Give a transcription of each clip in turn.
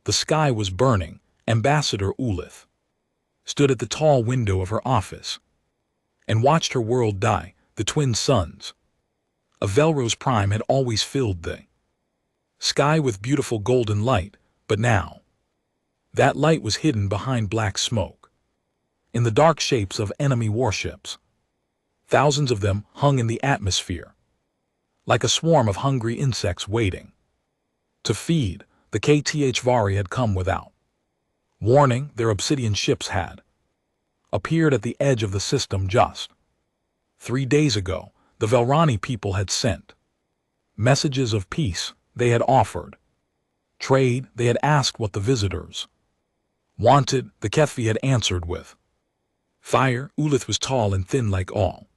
The sky was burning. Ambassador Ulith stood at the tall window of her office and watched her world die, the twin suns of Velros Prime had always filled the sky with beautiful golden light, but now that light was hidden behind black smoke. In the dark shapes of enemy warships, thousands of them hung in the atmosphere, like a swarm of hungry insects waiting to feed. The HFY had come without warning. Their obsidian ships had appeared at the edge of the system just 3 days ago. The Velrani people had sent messages of peace. They had offered trade. They had asked what the visitors wanted. The HFY had answered with fire. Ulith was tall and thin like all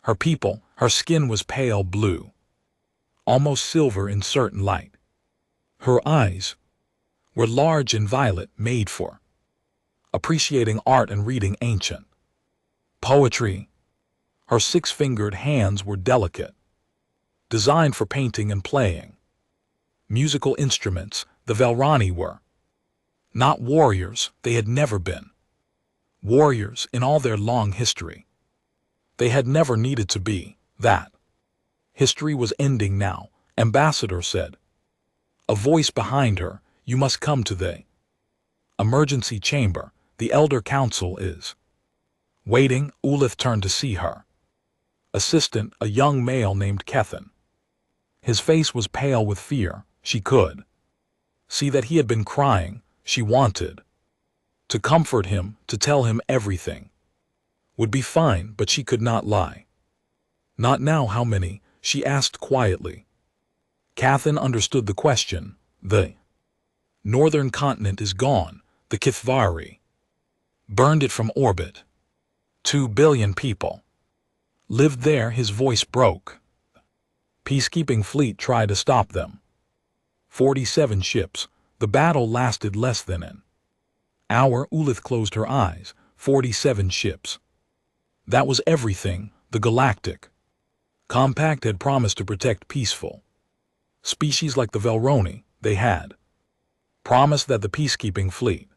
her people. Her skin was pale blue, almost silver in certain light. Her eyes were large and violet, made for appreciating art and reading ancient poetry. Her 6-fingered hands were delicate, designed for painting and playing musical instruments. The Velrani were not warriors. They had never been warriors in all their long history. They had never needed to be. That history was ending now. Ambassador said. A voice behind her, you must come to the emergency chamber. The Elder Council is waiting. Ulith turned to see her assistant, a young male named Kethan. His face was pale with fear. She could see that he had been crying. She wanted to comfort him, to tell him everything would be fine, but she could not lie. Not now. How many? She asked quietly. Kethan understood the question. The northern continent is gone. The HFY burned it from orbit. 2 billion people lived there. His voice broke. Peacekeeping fleet tried to stop them. 47 ships. The battle lasted less than an hour. Ulith closed her eyes. 47 ships. That was everything. The Galactic Compact had promised to protect peaceful species like the Velroni. They had promised that the peacekeeping fleet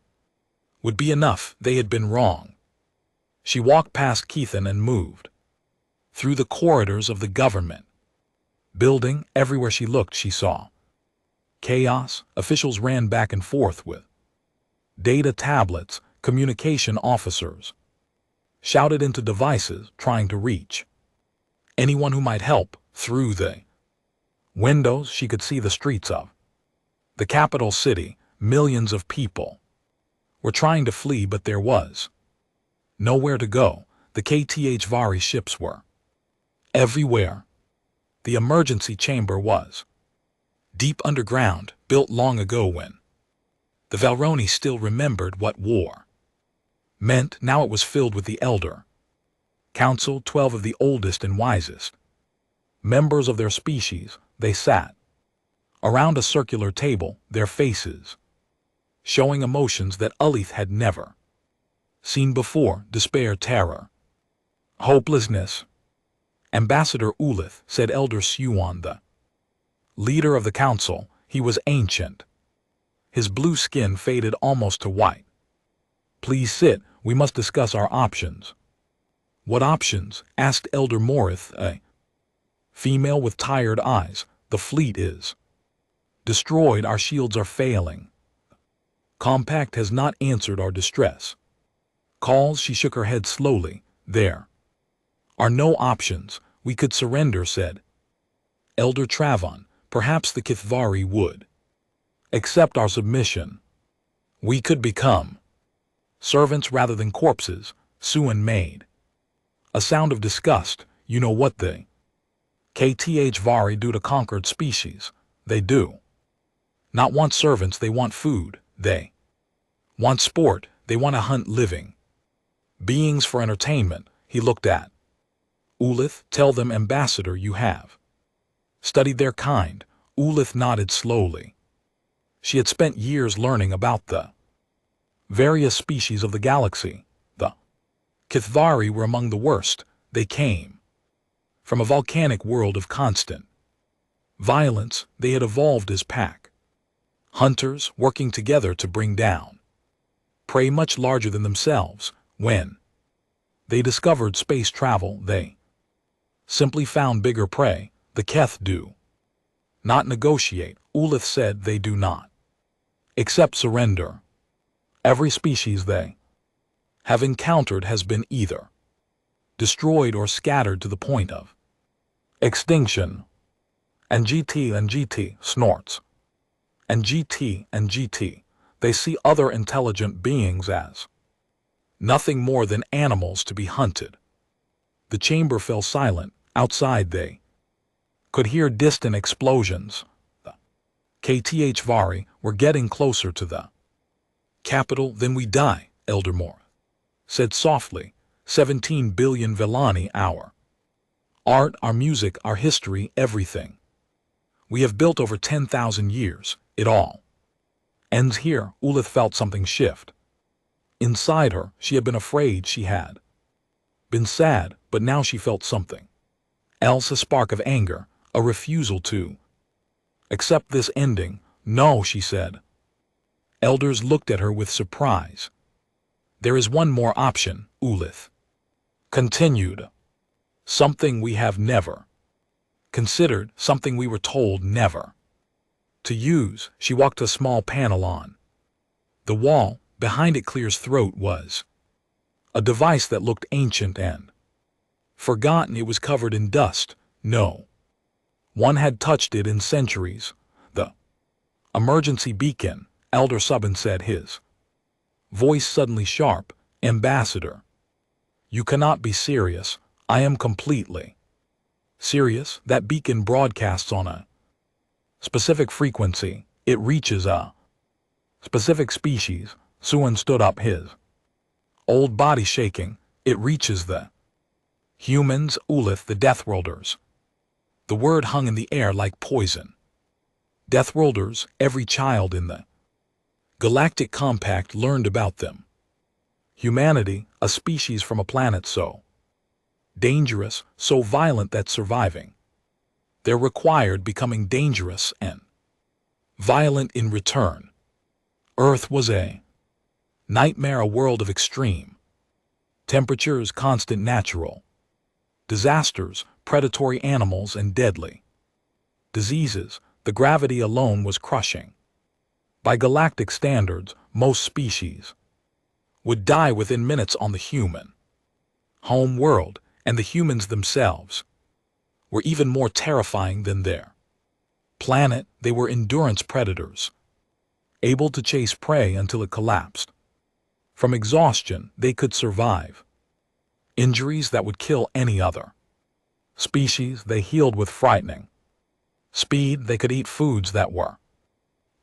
would be enough. They had been wrong. She walked past Kethan and moved through the corridors of the government building. Everywhere she looked, she saw chaos. Officials ran back and forth with data tablets. Communication officers shouted into devices, trying to reach anyone who might help. Through the windows, she could see the streets of the capital city. Millions of people were trying to flee, but there was nowhere to go. The HFY ships were everywhere. The emergency chamber was deep underground, built long ago when the Velroni still remembered what war meant. Now it was filled with the Elder Council, 12 of the oldest and wisest members of their species. They sat around a circular table, their faces showing emotions that Ulith had never seen before. Despair, terror, hopelessness. Ambassador Ulith, said Elder Suan, the leader of the council. He was ancient. His blue skin faded almost to white. Please sit. We must discuss our options. What options? Asked Elder Morith, a female with tired eyes. The fleet is destroyed. Our shields are failing. Compact has not answered our distress calls. She shook her head slowly. There are no options. We could surrender, said Elder Travon. Perhaps the HFY would accept our submission. We could become servants rather than corpses. Suan made a sound of disgust. You know what the HFY do to conquered species? They do not want servants. They want food. They want sport. They want to hunt living beings for entertainment. He looked at Ulith. Tell them, Ambassador, you have studied their kind. Ulith nodded slowly. She had spent years learning about the various species of the galaxy. The HFY were among the worst. They came from a volcanic world of constant violence. They had evolved as pack Hunters working together to bring down prey much larger than themselves. When they discovered space travel, they simply found bigger prey. The Keth do not negotiate. Ulith said they do not accept surrender. Every species they have encountered has been either destroyed or scattered to the point of extinction. And GT snorts. And GT, they see other intelligent beings as nothing more than animals to be hunted. The chamber fell silent. Outside they could hear distant explosions. The HFY were getting closer to the capital. Then we die, Elder Moore said softly. 17 billion Vellani hour. Art, our music, our history, everything we have built over 10,000 years, it all ends here. Ulith felt something shift. Inside her, she had been afraid, she had been sad, but now she felt something else, a spark of anger, a refusal to accept this ending. No, she said. Elders looked at her with surprise. There is one more option, Ulith continued. Something we have never considered, something we were told never to use. She walked a small panel on the wall. Behind it, Clear's throat, was a device that looked ancient and forgotten. It was covered in dust. No one had touched it in centuries. The emergency beacon, Elder Subban said, his voice suddenly sharp. Ambassador, you cannot be serious. I am completely serious. That beacon broadcasts on a specific frequency. It reaches a specific species. Suan stood up, his old body shaking. It reaches the humans, Ulith, the Deathworlders. The word hung in the air like poison. Deathworlders, every child in the Galactic Compact learned about them. Humanity, a species from a planet so dangerous, so violent that surviving there required becoming dangerous and violent in return. Earth was a nightmare, a world of extreme temperatures, constant natural disasters, predatory animals, and deadly diseases. The gravity alone was crushing. By galactic standards, most species would die within minutes on the human home world, and the humans themselves were even more terrifying than their planet. They were endurance predators, able to chase prey until it collapsed. From exhaustion, they could survive injuries that would kill any other species. They healed with frightening speed. They could eat foods that were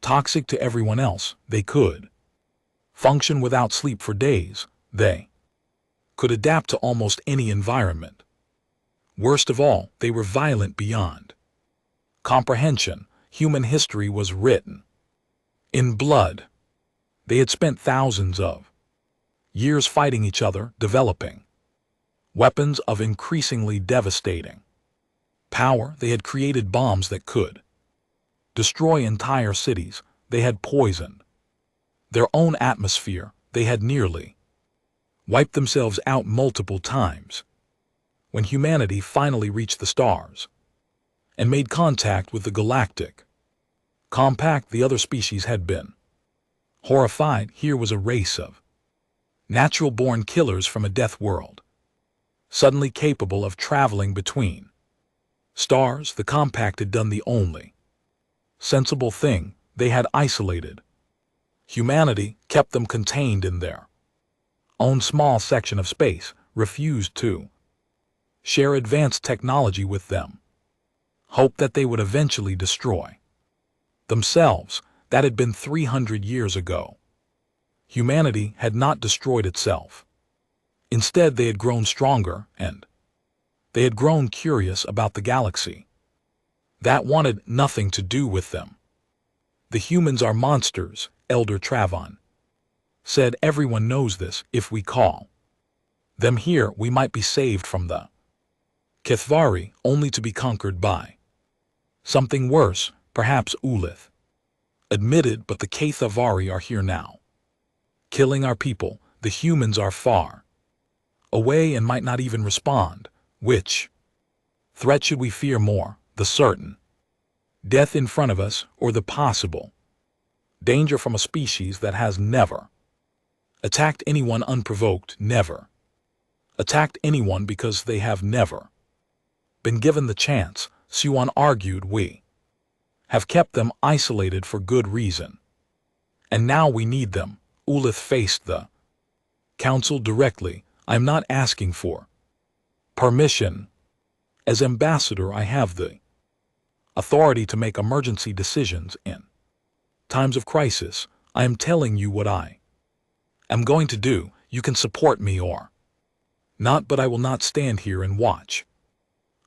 toxic to everyone else. They could function without sleep for days. They could adapt to almost any environment. Worst of all, they were violent beyond comprehension. Human history was written in blood. They had spent thousands of years fighting each other, developing weapons of increasingly devastating power. They had created bombs that could destroy entire cities. They had poisoned their own atmosphere. They had nearly wiped themselves out multiple times. When humanity finally reached the stars and made contact with the Galactic Compact, the other species had been horrified. Here was a race of natural-born killers from a death world, suddenly capable of traveling between stars. The Compact had done the only sensible thing. They had isolated humanity, kept them contained in their own small section of space, refused to share advanced technology with them, hoped that they would eventually destroy themselves. That had been 300 years ago. Humanity had not destroyed itself. Instead, they had grown stronger, and they had grown curious about the galaxy that wanted nothing to do with them. The humans are monsters, Elder Travon said. Everyone knows this. If we call them here, we might be saved from the Kethvari, only to be conquered by something worse, perhaps Ulith admitted, but the HFY are here now. Killing our people, the humans are far away and might not even respond. Which threat should we fear more, the certain death in front of us or the possible danger from a species that has never attacked anyone unprovoked, never attacked anyone because they have never been given the chance? Suan argued. We have kept them isolated for good reason, and now we need them. Ulith faced the council directly. I'm not asking for permission. As ambassador, I have the authority to make emergency decisions in times of crisis. I am telling you what I am going to do. You can support me or not, but I will not stand here and watch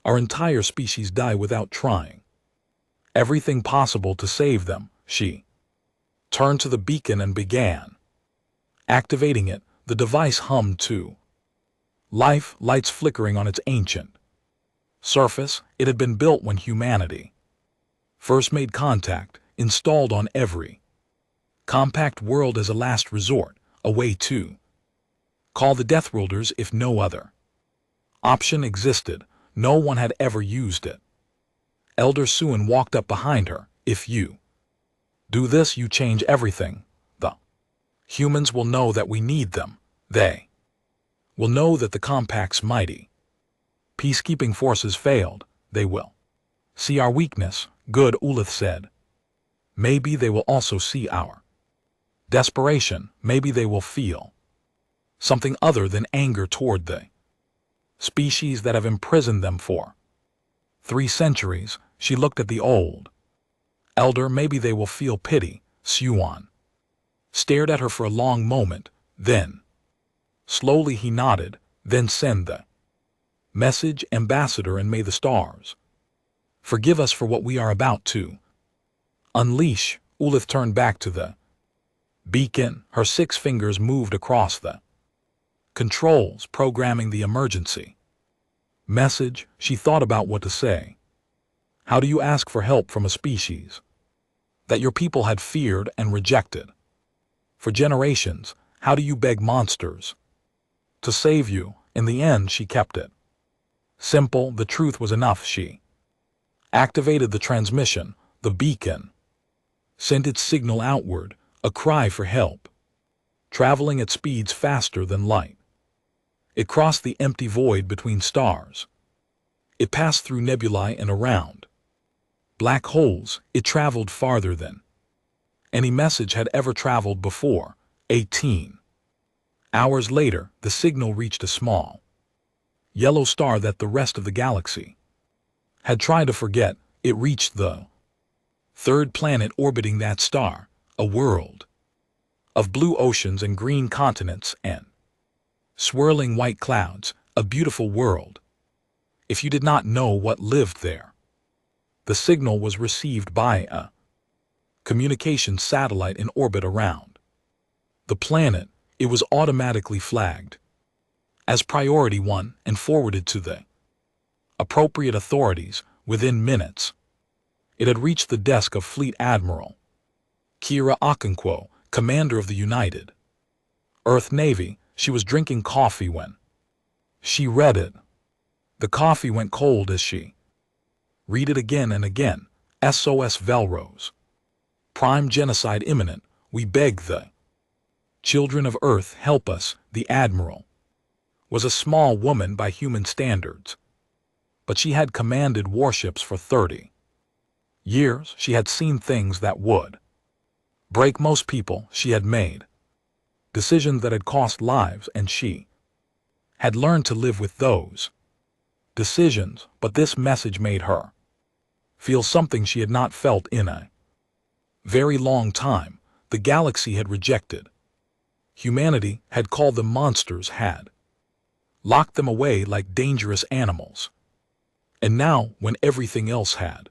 our entire species die without trying everything possible to save them. She turned to the beacon and began activating it. The device hummed to life, lights flickering on its ancient surface. It had been built when humanity first made contact, installed on every compact world as a last resort, a way to call the Deathworlders if no other option existed. No one had ever used it. Elder Suan walked up behind her. If you do this, you change everything. The humans will know that we need them. They will know that the Compact's mighty peacekeeping forces failed. They will see our weakness. Good, Ulith said. Maybe they will also see our desperation. Maybe they will feel something other than anger toward the species that have imprisoned them for 3 centuries. She looked at the old elder. Maybe they will feel pity. Suan stared at her for a long moment. Then slowly he nodded. Then send the message, ambassador, and may the stars forgive us for what we are about to unleash. Ulith turned back to the beacon. Her 6 fingers moved across the controls, programming the emergency message. She thought about what to say. How do you ask for help from a species that your people had feared and rejected for generations? How do you beg monsters to save you? In the end, she kept it simple. The truth was enough. She activated the transmission. The beacon sent its signal outward, a cry for help, traveling at speeds faster than light. It crossed the empty void between stars. It passed through nebulae and around black holes. It traveled farther than any message had ever traveled before. 18 hours later, the signal reached a small yellow star that the rest of the galaxy had tried to forget. It reached the 3rd planet orbiting that star, a world of blue oceans and green continents and swirling white clouds, a beautiful world if you did not know what lived there. The signal was received by a communications satellite in orbit around the planet. It was automatically flagged as Priority 1 and forwarded to the appropriate authorities within minutes. It had reached the desk of Fleet Admiral Kira Okonkwo, commander of the United Earth Navy. She was drinking coffee when she read it. The coffee went cold as she read it again and again. SOS Velrose. Prime genocide imminent. We beg the children of Earth, help us. The Admiral was a small woman by human standards, but she had commanded warships for 30 years. She had seen things that would break most people. She had made decisions that had cost lives, and she had learned to live with those decisions. But this message made her feel something she had not felt in a very long time. The galaxy had rejected humanity, had called them monsters, had locked them away like dangerous animals. And now, when everything else had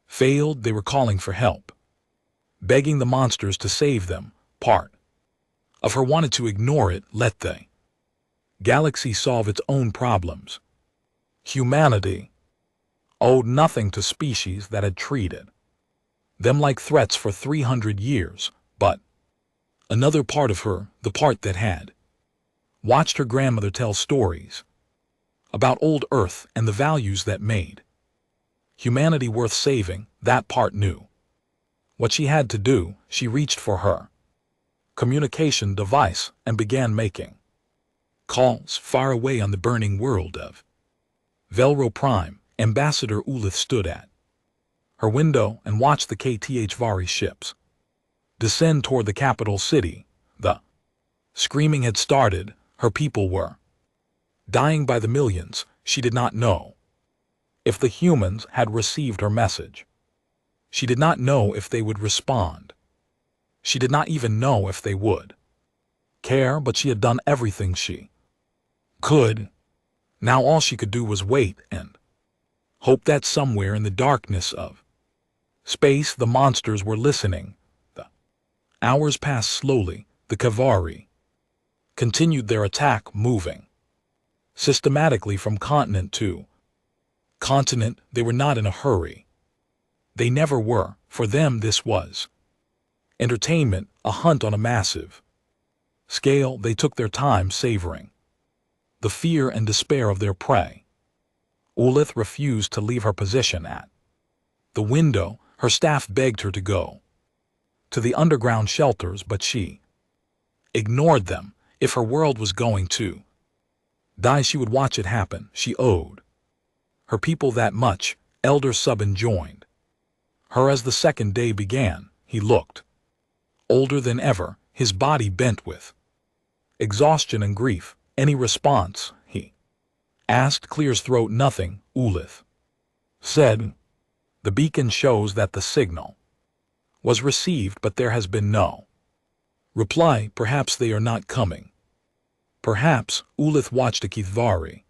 failed, they were calling for help, begging the monsters to save them. Part of her wanted to ignore it, let the galaxy solve its own problems. Humanity owed nothing to species that had treated them like threats for 300 years, but another part of her, the part that had watched her grandmother tell stories about old Earth and the values that made humanity worth saving, that part knew what she had to do. She reached for her communication device and began making calls far away on the burning world of Velro Prime. Ambassador Ulith stood at her window and watched the HFY ships descend toward the capital city. The screaming had started. Her people were dying by the millions. She did not know if the humans had received her message. She did not know if they would respond. She did not even know if they would care, but she had done everything she could. Now all she could do was wait and hope that somewhere in the darkness of space the monsters were listening. The hours passed slowly. The cavalry continued their attack, moving systematically from continent to continent. They were not in a hurry. They never were. For them this was entertainment, a hunt on a massive scale. They took their time, savoring the fear and despair of their prey. Ulith refused to leave her position at the window. Her staff begged her to go to the underground shelters, but she ignored them. If her world was going to die, she would watch it happen. She owed her people that much. Elder Subban joined her as the second day began. He looked older than ever, his body bent with exhaustion and grief. Any response? He asked, clears throat. Nothing, Ulith said. The beacon shows that the signal was received, but there has been no reply. Perhaps they are not coming. Perhaps. Ulith watched a HFY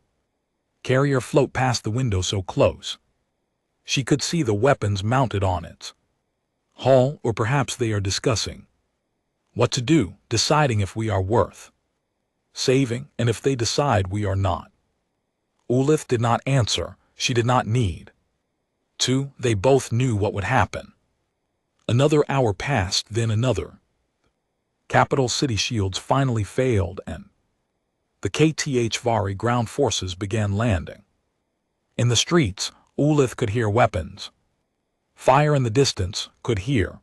carrier float past the window so close she could see the weapons mounted on its hull. Or perhaps they are discussing what to do, deciding if we are worth saving, and if they decide we are not. Ulith did not answer. She did not need to. They both knew what would happen. Another hour passed, then another. Capital city shields finally failed, and the HFY ground forces began landing. In the streets, Ulith could hear weapons fire in the distance, could hear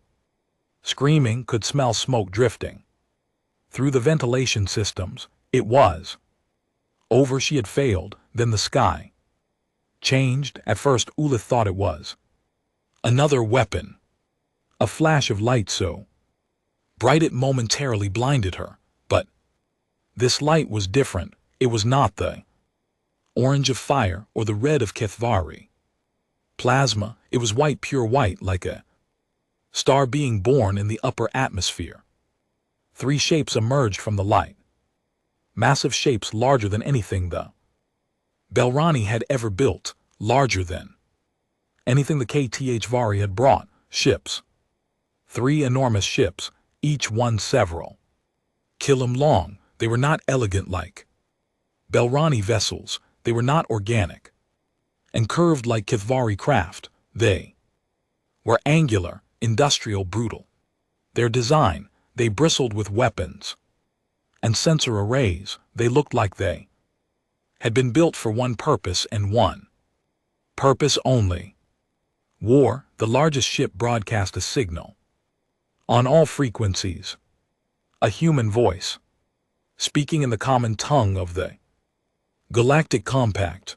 screaming, could smell smoke drifting through the ventilation systems. It was over. She had failed. Then the sky changed. At first Ulith thought it was another weapon, a flash of light so bright it momentarily blinded her. But this light was different. It was not the orange of fire or the red of HFY plasma. It was white, pure white, like a star being born in the upper atmosphere. 3 shapes emerged from the light. Massive shapes larger than anything the Belrani had ever built, larger than anything the HFY had brought. Ships. 3 enormous ships, each one several kilometers long. They were not elegant like Belrani vessels. They were not organic and curved like HFY craft. They were angular, industrial, brutal. Their design, they bristled with weapons and sensor arrays. They looked like they had been built for one purpose and one purpose only: war. The largest ship broadcast a signal on all frequencies. A human voice, speaking in the common tongue of the Galactic Compact.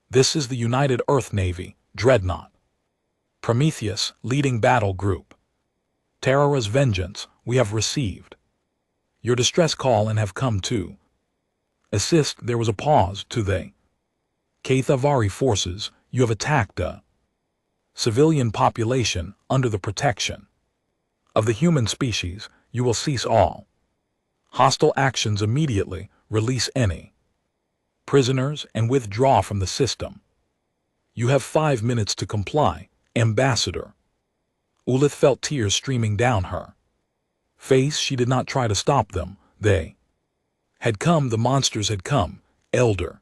This is the United Earth Navy, Dreadnought. Prometheus, leading battle group. Terra's vengeance, we have received your distress call and have come to assist. There was a pause. To the HFY forces, you have attacked a civilian population under the protection of the human species. You will cease all hostile actions immediately, release any prisoners, and withdraw from the system. You have 5 minutes to comply, Ambassador. Ulith felt tears streaming down her face. She did not try to stop them. They had come. The monsters had come. Elder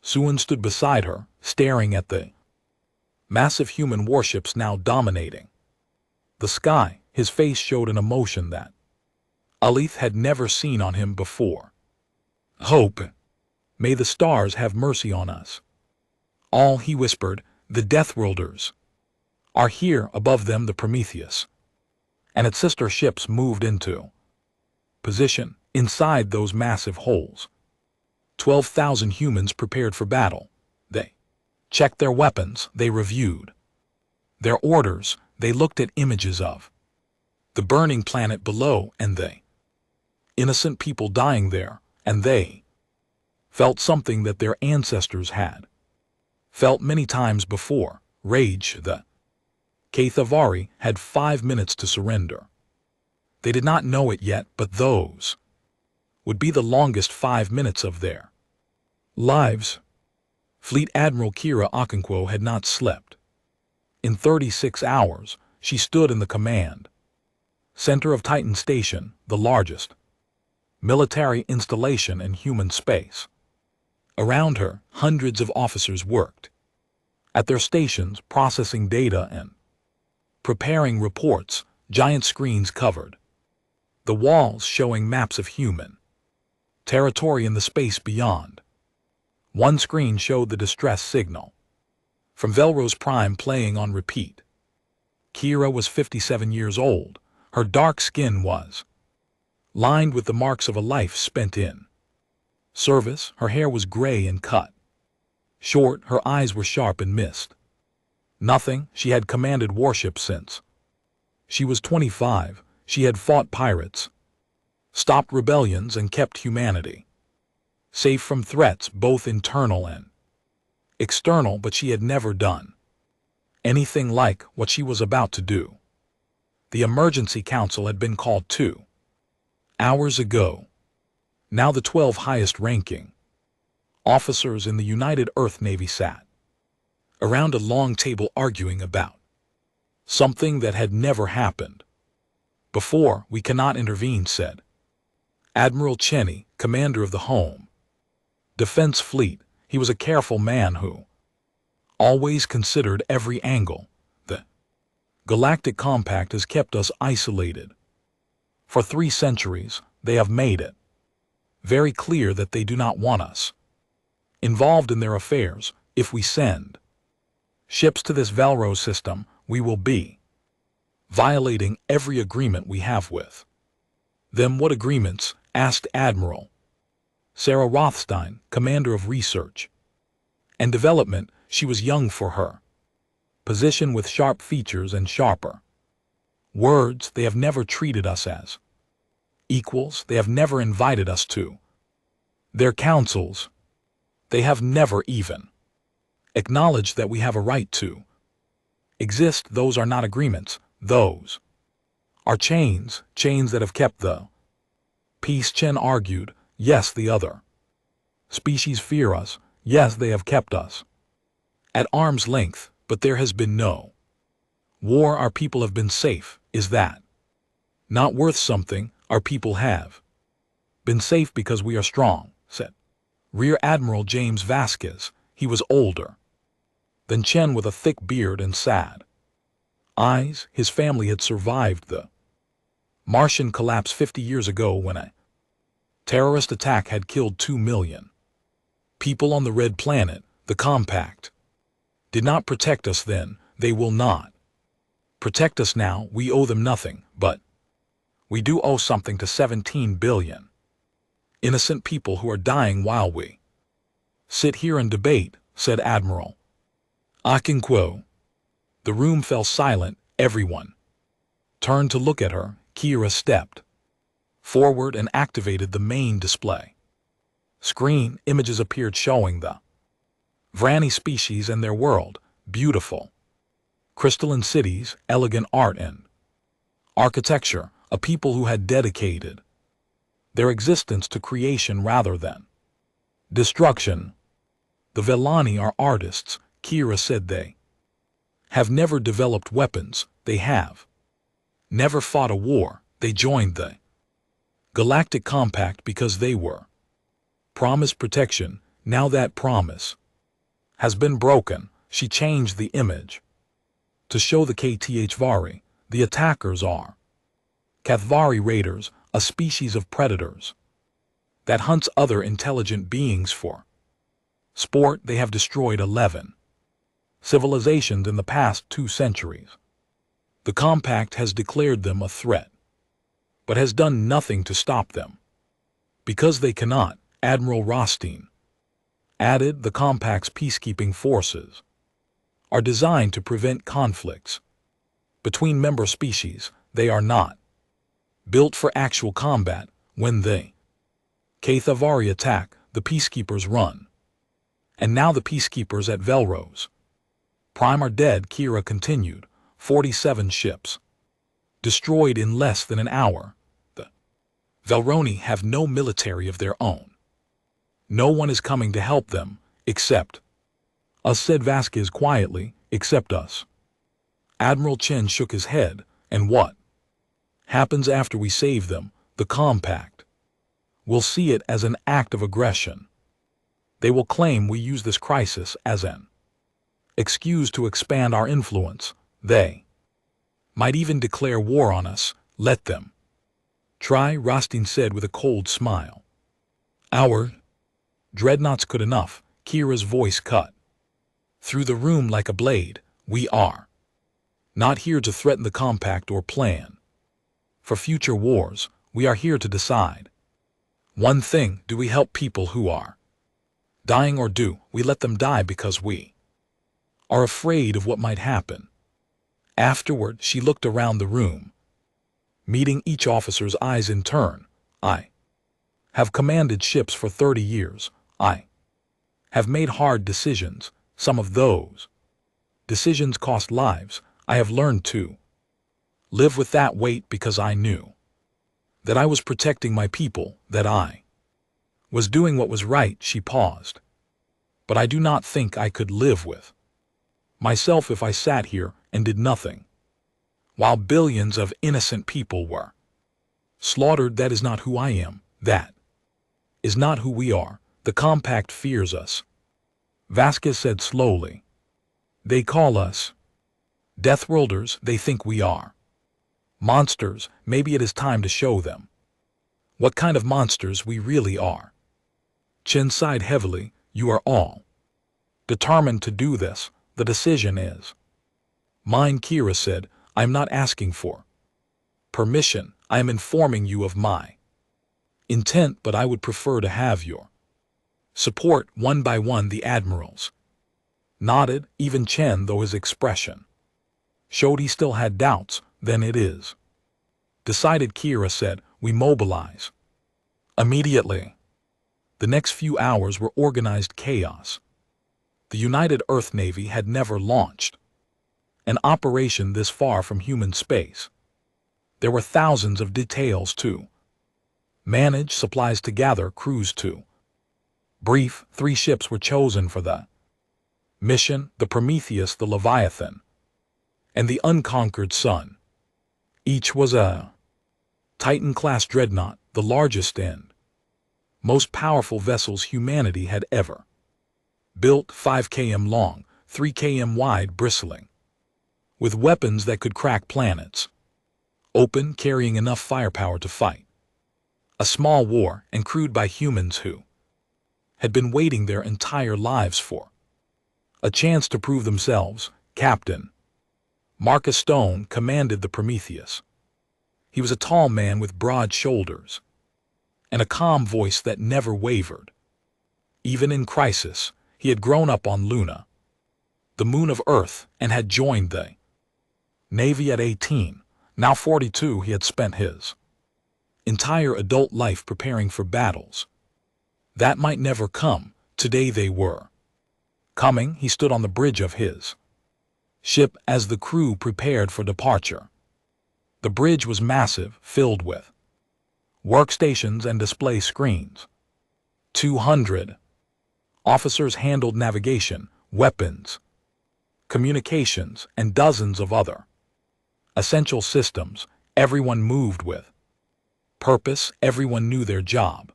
Suan stood beside her, staring at the massive human warships now dominating the sky, his face showed an emotion that Alith had never seen on him before. Hope. May the stars have mercy on us. All, he whispered, the Deathworlders are here, above them the Prometheus and its sister ships moved into position inside those massive holes. 12,000 humans prepared for battle. They checked their weapons, they reviewed their orders, they looked at images of the burning planet below, and they innocent people dying there, and they felt something that their ancestors had felt many times before, rage. The HFY had 5 minutes to surrender. They did not know it yet, but those would be the longest 5 minutes of their lives. Fleet Admiral Kira Okonkwo had not slept. In 36 hours, she stood in the command center of Titan Station, the largest military installation in human space. Around her, hundreds of officers worked at their stations, processing data and preparing reports. Giant screens covered the walls, showing maps of human territory in the space beyond. One screen showed the distress signal from Velros Prime playing on repeat. Kira was 57 years old. Her dark skin was lined with the marks of a life spent in service. Her hair was gray and cut short. Her eyes were sharp and missed nothing. She had commanded warships since she was 25. She had fought pirates, stopped rebellions, and kept humanity safe from threats, both internal and external, but she had never done anything like what she was about to do. The emergency council had been called 2 hours ago. Now the 12 highest-ranking officers in the United Earth Navy sat around a long table arguing about something that had never happened before. We cannot intervene, said Admiral Cheney, commander of the Home Defense Fleet. He was a careful man who always considered every angle. The Galactic Compact has kept us isolated for 3 centuries. They have made it very clear that they do not want us involved in their affairs. If we send ships to this Velros system, we will be violating every agreement we have with them. What agreements? Asked Admiral Sarah Rothstein, commander of research and development. She was young for her position, with sharp features and sharper words. They have never treated us as equals. They have never invited us to their councils. They have never even acknowledged that we have a right to exist. Those are not agreements. Those are chains that have kept the peace. Chen argued. Yes, the other species fear us. Yes, they have kept us at arm's length, but there has been no war. Our people have been safe. Is that not worth something? Our people have been safe because we are strong, said Rear Admiral James Vasquez. He was older than Chen, with a thick beard and sad eyes. His family had survived the Martian collapse 50 years ago, when a terrorist attack had killed 2 million people on the Red Planet. The Compact did not protect us then. They will not protect us now. We owe them nothing, but we do owe something to 17 billion innocent people who are dying while we sit here and debate, said Admiral Okonkwo. The room fell silent. Everyone turned to look at her. Kira stepped forward and activated the main display screen. Images appeared showing the Vrani species and their world. Beautiful crystalline cities, elegant art and architecture. A people who had dedicated their existence to creation rather than destruction. The Velani are artists, Kira said. They have never developed weapons. They have never fought a war. They joined the Galactic Compact because they were promised protection. Now that promise has been broken. She changed the image to show the HFY, The attackers are Kathvari raiders, a species of predators that hunts other intelligent beings for sport. They have destroyed 11 civilizations in the past 2 centuries. The Compact has declared them a threat, but has done nothing to stop them. Because they cannot, Admiral Rothstein added, the Compact's peacekeeping forces are designed to prevent conflicts between member species. They are not built for actual combat. When they Kathavari attack, the peacekeepers run. And now the peacekeepers at Velrose Prime are dead, Kira continued. 47 ships destroyed in less than an hour. The Velroni have no military of their own. No one is coming to help them, except us, said Vasquez quietly. Except us. Admiral Chen shook his head. And what happens after we save them? The Compact will see it as an act of aggression. They will claim we use this crisis as an excuse to expand our influence. They might even declare war on us. Let them try, Rothstein said with a cold smile. Our dreadnoughts could enough. Kira's voice cut through the room like a blade. We are not here to threaten the Compact or plan for future wars. We are here to decide one thing: do we help people who are dying, or do we let them die because we are afraid of what might happen? Afterward, she looked around the room, meeting each officer's eyes in turn. I have commanded ships for 30 years. I have made hard decisions. Some of those decisions cost lives. I have learned to live with that weight because I knew that I was protecting my people, that I was doing what was right. She paused. But I do not think I could live with myself if I sat here and did nothing while billions of innocent people were slaughtered. That is not who I am. That is not who we are. The Compact fears us, Vasquez said slowly. They call us Deathworlders. They think we are monsters. Maybe it is time to show them what kind of monsters we really are. Chen sighed heavily. You are all determined to do this. The decision is mine, Kira said. I am not asking for permission. I am informing you of my intent, but I would prefer to have your support. One by one the admirals nodded, even Chen, though his expression showed he still had doubts. Then it is decided, Kira said. We mobilize immediately. The next few hours were organized chaos. The United Earth Navy had never launched an operation this far from human space. There were thousands of details to manage, supplies to gather, crews to brief. 3 ships were chosen for the mission: the Prometheus, the Leviathan, and the Unconquered Sun. Each was a Titan-class dreadnought, the largest and most powerful vessels humanity had ever built. 5 km long, 3 km wide, bristling with weapons that could crack planets open, carrying enough firepower to fight a small war, and crewed by humans who had been waiting their entire lives for a chance to prove themselves. Captain Marcus Stone commanded the Prometheus. He was a tall man with broad shoulders and a calm voice that never wavered. Even in crisis, he had grown up on Luna, the moon of Earth, and had joined the Navy at 18. Now 42, he had spent his entire adult life preparing for battles that might never come. Today they were coming. He stood on the bridge of his ship as the crew prepared for departure. The bridge was massive, filled with workstations and display screens. 200 officers handled navigation, weapons, communications, and dozens of other essential systems. Everyone moved with purpose. Everyone knew their job.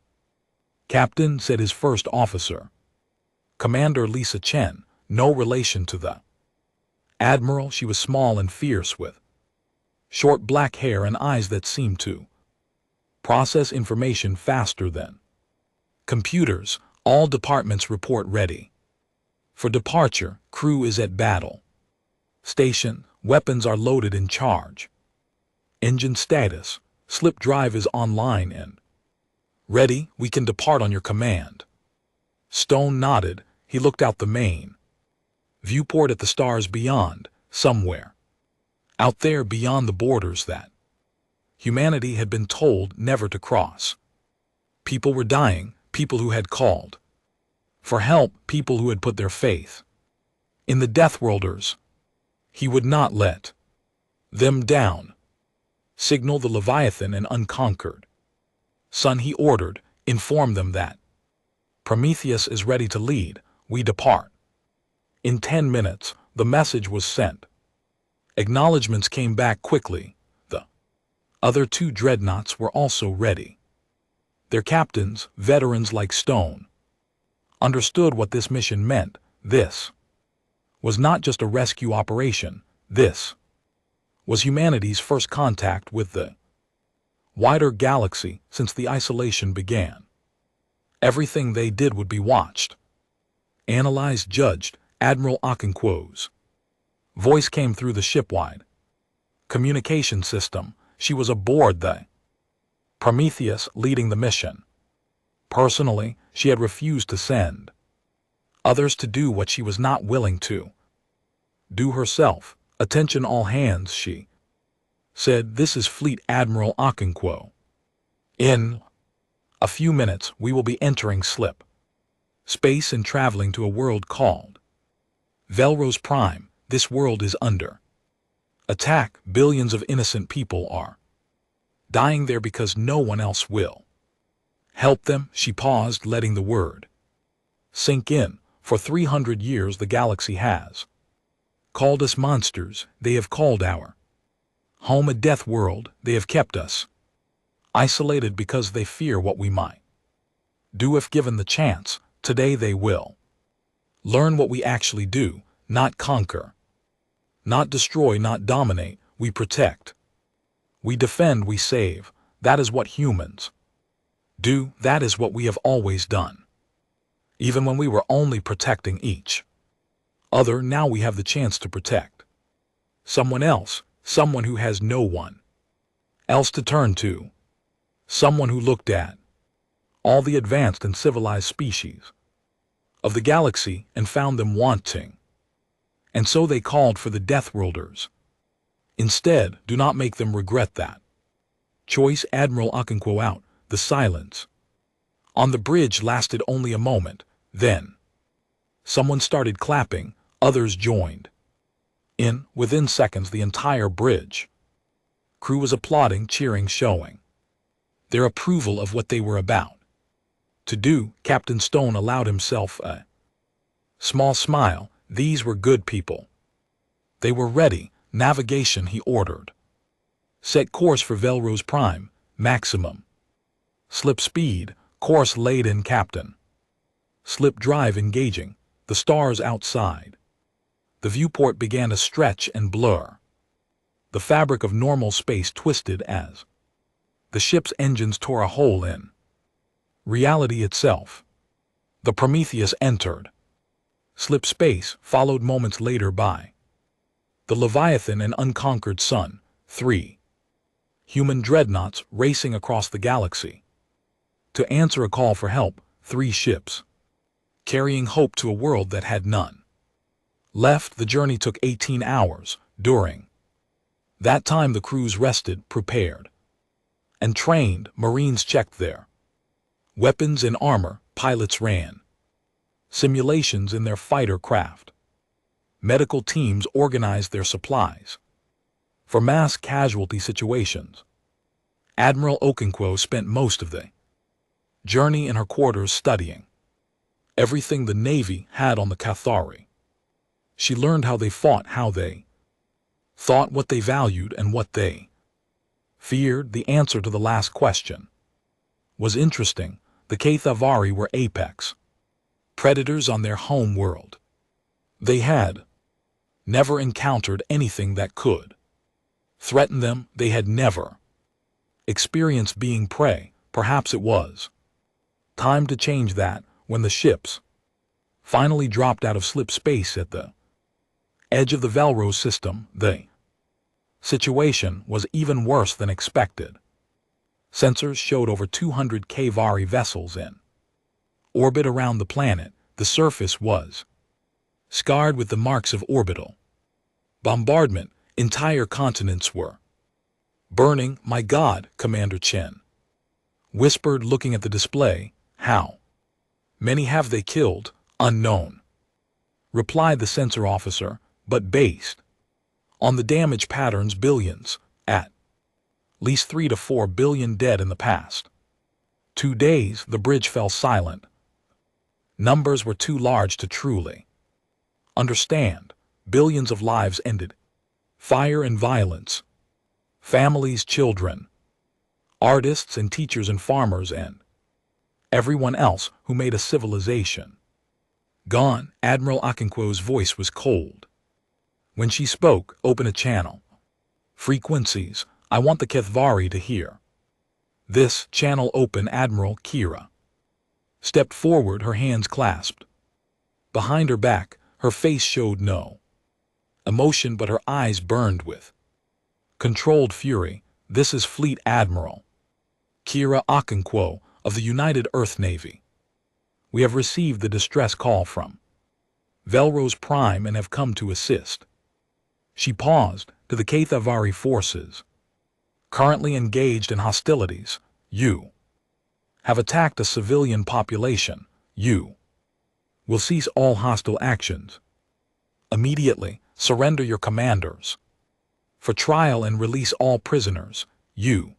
Captain, said his first officer, Commander Lisa Chen, no relation to the Admiral. She was small and fierce with short black hair and eyes that seemed to process information faster than computers. All departments report ready for departure. Crew is at battle station. Weapons are loaded in charge. Engine status. Slip drive is online and ready. We can depart on your command. Stone nodded. He looked out the main viewport at the stars beyond, somewhere out there beyond the borders that humanity had been told never to cross. People were dying, people who had called for help, people who had put their faith in the Deathworlders. He would not let them down. Signal the Leviathan and Unconquered Son, he ordered. Inform them that Prometheus is ready to lead. We depart. In 10 minutes, the message was sent. Acknowledgements came back quickly. The other 2 dreadnoughts were also ready. Their captains, veterans like Stone, understood what this mission meant. This was not just a rescue operation. This was humanity's first contact with the wider galaxy since the isolation began. Everything they did would be watched, analyzed, judged. Admiral Okonkwo's voice came through the shipwide communication system. She was aboard the Prometheus, leading the mission. Personally, she had refused to send others to do what she was not willing to do herself. Attention all hands, she said. This is Fleet Admiral Okonkwo. In a few minutes, we will be entering slip space and traveling to a world called Velrose Prime. This world is under attack. Billions of innocent people are dying there because no one else will help them. She paused, letting the word sink in. For 300 years the galaxy has called us monsters. They have called our home a death world. They have kept us isolated because they fear what we might do if given the chance. Today they will learn what we actually do. Not conquer, not destroy, not dominate. We protect, we defend, we save. That is what humans do. That is what we have always done. Even when we were only protecting each other, now we have the chance to protect someone else, someone who has no one else to turn to, someone who looked at all the advanced and civilized species of the galaxy and found them wanting. And so they called for the Deathworlders. Instead, do not make them regret that choice. Admiral Okonkwo out. The silence on the bridge lasted only a moment. Then someone started clapping. Others joined in. Within seconds, the entire bridge crew was applauding, cheering, showing their approval of what they were about to do. Captain Stone allowed himself a small smile. These were good people. They were ready. Navigation, he ordered. Set course for Velrose Prime. Maximum slip speed. Course laid in, Captain. Slip drive engaging. The stars outside the viewport began to stretch and blur. The fabric of normal space twisted as the ship's engines tore a hole in reality itself. The Prometheus entered slip space, followed moments later by the Leviathan and Unconquered Son. 3 human dreadnoughts racing across the galaxy to answer a call for help. 3 ships carrying hope to a world that had none left. The journey took 18 hours. During that time the crews rested, prepared, and trained. Marines checked their weapons and armor. Pilots ran simulations in their fighter craft. Medical teams organized their supplies for mass casualty situations. Admiral Okonkwo spent most of the journey in her quarters studying everything the Navy had on the Cathari. She learned how they fought, how they thought, what they valued, and what they feared. The answer to the last question was interesting. The Cathavari were apex predators on their home world. They had never encountered anything that could Threaten them they had never experienced being prey. Perhaps it was time to change that when the ships finally dropped out of slip space at the edge of the Velrose system. The situation was even worse than expected. Sensors showed over 200 Kvari vessels in orbit around the planet. The surface was scarred with the marks of orbital bombardment. Entire continents were burning. My God, Commander Chen whispered, looking at the display. How many have they killed? Unknown, replied the sensor officer, but based on the damage patterns, billions. At least 3 to 4 billion dead in the past 2 days. The bridge fell silent. Numbers were too large to truly understand. Billions of lives ended. Fire and violence. Families, children, artists and teachers and farmers and everyone else who made a civilization gone. Admiral Okonkwo's voice was cold. When she spoke, open a channel. Frequencies. I want the Kethvari to hear. This channel open. Admiral Kira stepped forward, her hands clasped behind her back. Her face showed no emotion, but her eyes burned with controlled fury. This is Fleet Admiral Kira Okonkwo of the United Earth Navy. We have received the distress call from Velrose Prime and have come to assist. She paused. To the Kethvari forces currently engaged in hostilities, you have attacked a civilian population. You will cease all hostile actions immediately. Surrender your commanders for trial and release all prisoners. You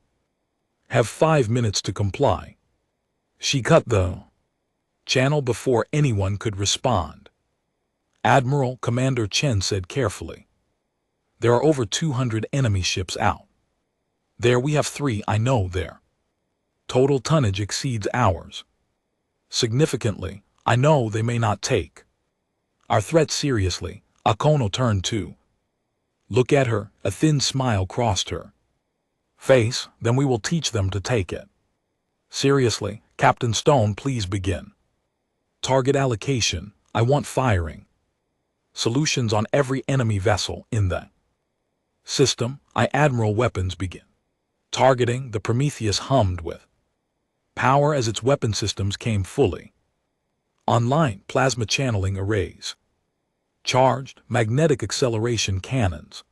have 5 minutes to comply. She cut the channel before anyone could respond. Admiral, Commander Chen said carefully, there are over 200 enemy ships out there. We have 3. I know their total tonnage exceeds ours significantly. I know they may not take our threat seriously. Akono turned to look at her. A thin smile crossed her face. Then we will teach them to take it seriously. Captain Stone, please begin. Target allocation. I want firing solutions on every enemy vessel in the system. Admiral, weapons begin. Targeting. The Prometheus hummed with power as its weapon systems came fully online. Plasma channeling arrays charged, magnetic acceleration cannons,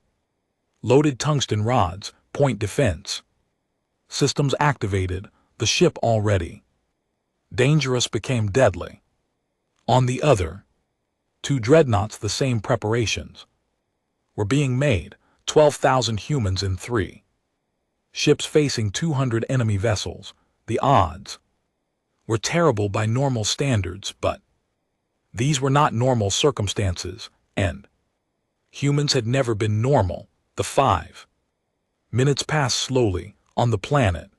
loaded tungsten rods, point defense systems activated. The ship, already dangerous, became deadly. On the other 2 dreadnoughts, the same preparations were being made. 12,000 humans in 3 ships facing 200 enemy vessels. The odds were terrible by normal standards, but these were not normal circumstances, and humans had never been normal. The 5 minutes passed slowly. On the planet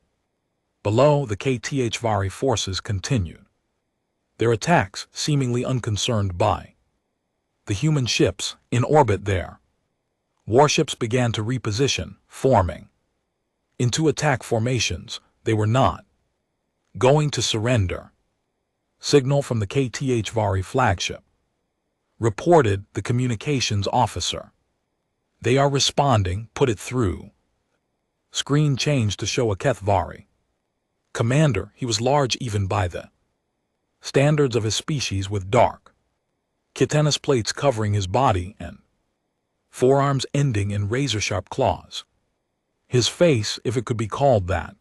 below, the Kthvari forces continued their attacks, seemingly unconcerned by the human ships in orbit there. Warships began to reposition, forming into attack formations. They were not going to surrender. Signal from the Kthvari flagship, reported the communications officer. They are responding. Put it through. Screen changed to show a Kethvari commander. He was large even by the standards of his species, with dark chitinous plates covering his body and forearms ending in razor-sharp claws. His face, if it could be called that,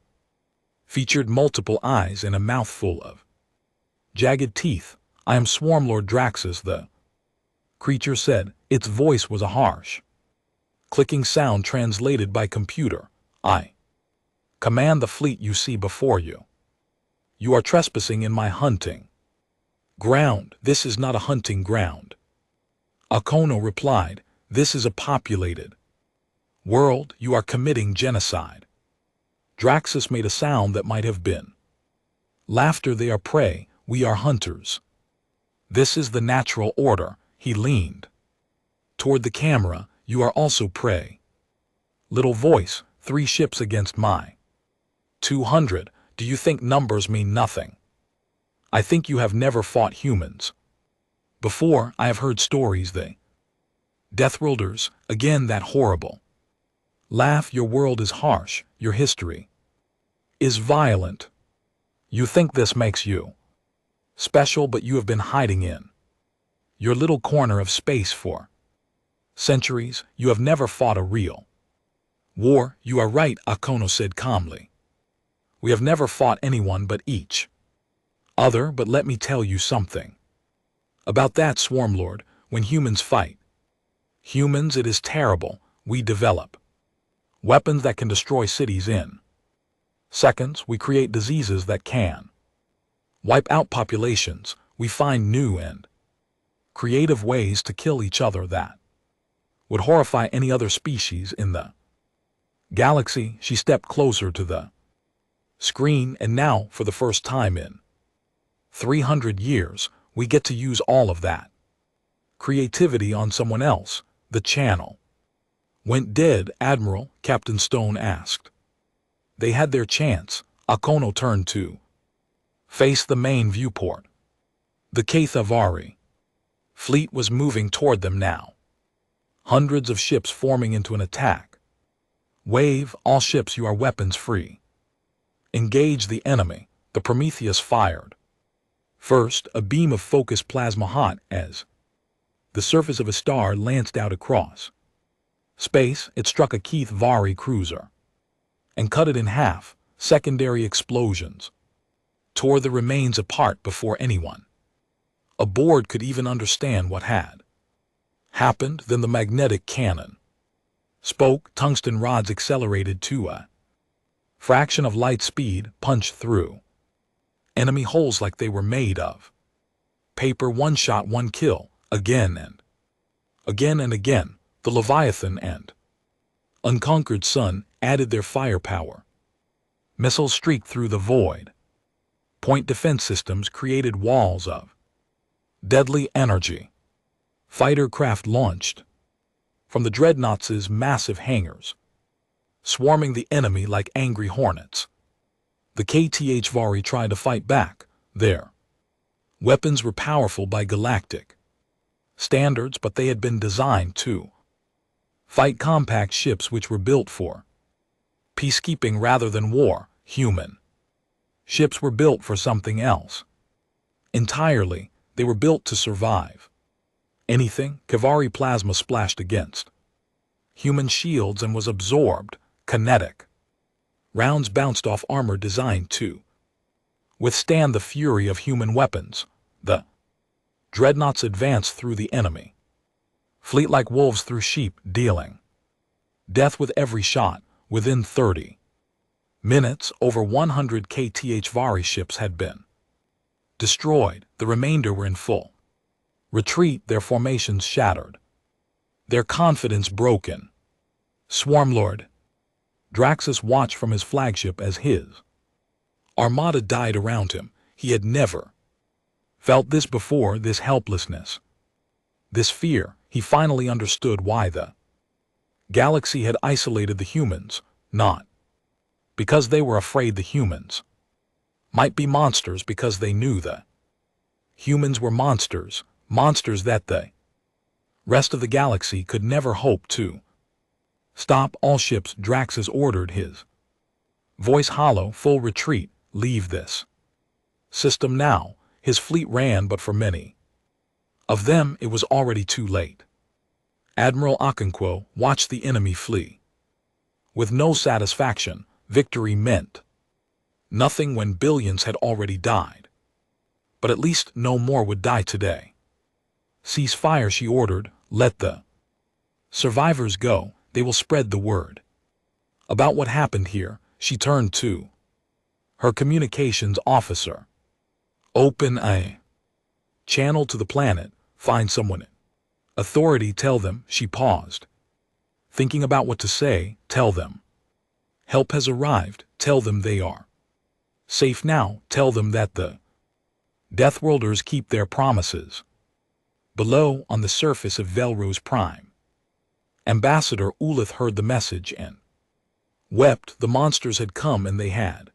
featured multiple eyes and a mouthful of jagged teeth. I am Swarmlord Draxus, the creature said. Its voice was a harsh, clicking sound translated by computer. I command the fleet you see before you. You are trespassing in my hunting ground. This is not a hunting ground, Akono replied. This is a populated world. You are committing genocide. Draxus made a sound that might have been laughter. They are prey. We are hunters. This is the natural order. He leaned toward the camera. You are also prey. Little voice, 3 ships against my 200. Do you think numbers mean nothing? I think you have never fought humans. Before, I have heard stories they Deathworlders, again that horrible. Laugh, your world is harsh, your history is violent. You think this makes you special, but you have been hiding in your little corner of space for centuries. You have never fought a real war. You are right, Akono said calmly. We have never fought anyone but each other, but let me tell you something about that, Swarmlord. When humans fight humans, it is terrible. We develop weapons that can destroy cities in seconds. We create diseases that can wipe out populations. We find new and creative ways to kill each other that would horrify any other species in the galaxy. She stepped closer to the screen, and now, for the first time in 300 years, we get to use all of that creativity on someone else. The channel went dead, Admiral, Captain Stone asked. They had their chance. Akono turned to face the main viewport. The HFY fleet was moving toward them now. Hundreds of ships forming into an attack wave. All ships, you are weapons free. Engage the enemy. The Prometheus fired. First, a beam of focused plasma hot as the surface of a star lanced out across space. It struck a HFY cruiser and cut it in half. Secondary explosions tore the remains apart before anyone aboard could even understand what had happened. Then the magnetic cannon spoke. Tungsten rods accelerated to a fraction of light speed, punched through enemy hulls like they were made of paper. One shot, one kill. Again and again and again. The Leviathan and Unconquered Sun added their firepower. Missiles streaked through the void. Point defense systems created walls of deadly energy. Fighter craft launched from the Dreadnoughts' massive hangars, swarming the enemy like angry hornets. The HFY tried to fight back. Their weapons were powerful by galactic standards, but they had been designed to fight compact ships which were built for peacekeeping rather than war. Human ships were built for something else entirely. They were built to survive anything. Kavari plasma splashed against human shields and was absorbed. Kinetic rounds bounced off armor designed to withstand the fury of human weapons. The Dreadnoughts advanced through the enemy fleet like wolves through sheep, dealing death with every shot. Within 30 minutes, over 100 HFY ships had been destroyed. The remainder were in full retreat, their formations shattered, their confidence broken. Swarmlord Draxus watched from his flagship as his armada died around him. He had never felt this before, this helplessness, this fear. He finally understood why the galaxy had isolated the humans, not because they were afraid the humans might be monsters, because they knew the humans were monsters, monsters that the rest of the galaxy could never hope to stop. All ships, Draxus ordered, his voice hollow. Full retreat. Leave this system now. His fleet ran, but for many of them it was already too late. Admiral Okonkwo watched the enemy flee with no satisfaction. Victory meant nothing when billions had already died. But at least no more would die today. Cease fire, she ordered. Let the survivors go. They will spread the word about what happened here. She turned to her communications officer. Open a channel to the planet. Find someone in authority. Tell them. She paused, thinking about what to say. Tell them help has arrived. Tell them they are safe now. Tell them that the Deathworlders keep their promises. Below, on the surface of Velrose Prime, Ambassador Ulith heard the message and wept. The monsters had come and they had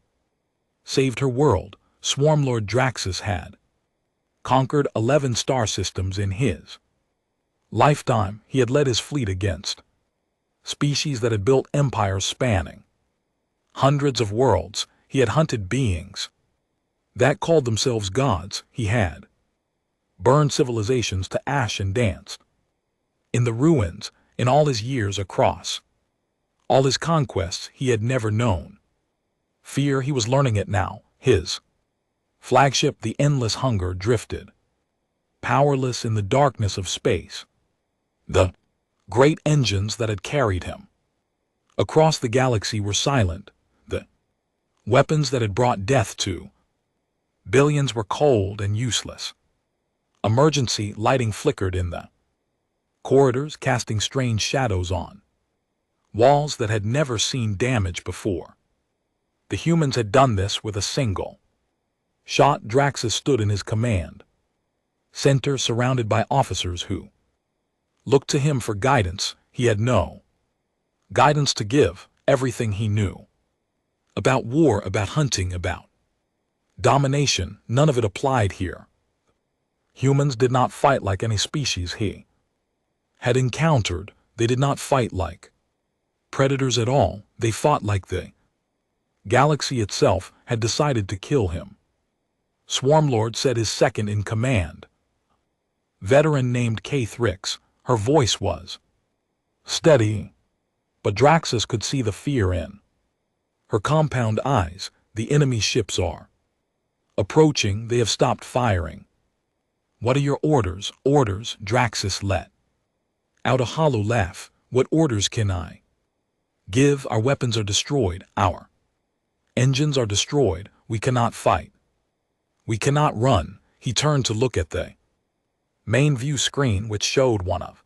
saved her world. Swarmlord Draxus had conquered 11 star systems in his lifetime. He had led his fleet against species that had built empires spanning hundreds of worlds. He had hunted beings that called themselves gods. He had burned civilizations to ash and danced in the ruins. In all his years across all his conquests, he had never known fear. He was learning it now. His flagship, the Endless Hunger, drifted powerless in the darkness of space. The great engines that had carried him across the galaxy were silent. The weapons that had brought death to billions were cold and useless. Emergency lighting flickered in the corridors, casting strange shadows on walls that had never seen damage before. The humans had done this with a single shot. Draxus stood in his command center, surrounded by officers who looked to him for guidance. He had no guidance to give. Everything he knew about war, about hunting, about domination, none of it applied here. Humans did not fight like any species he had encountered. They did not fight like predators at all. They fought like the galaxy itself had decided to kill him. Swarmlord said, his second in command, veteran named Kathrix. Her voice was steady, but Draxus could see the fear in her compound eyes. The enemy ships are approaching. They have stopped firing. What are your orders? Orders? Draxus let out a hollow laugh. What orders can I give? Our weapons are destroyed. Our engines are destroyed. We cannot fight. We cannot run. He turned to look at the main view screen, which showed one of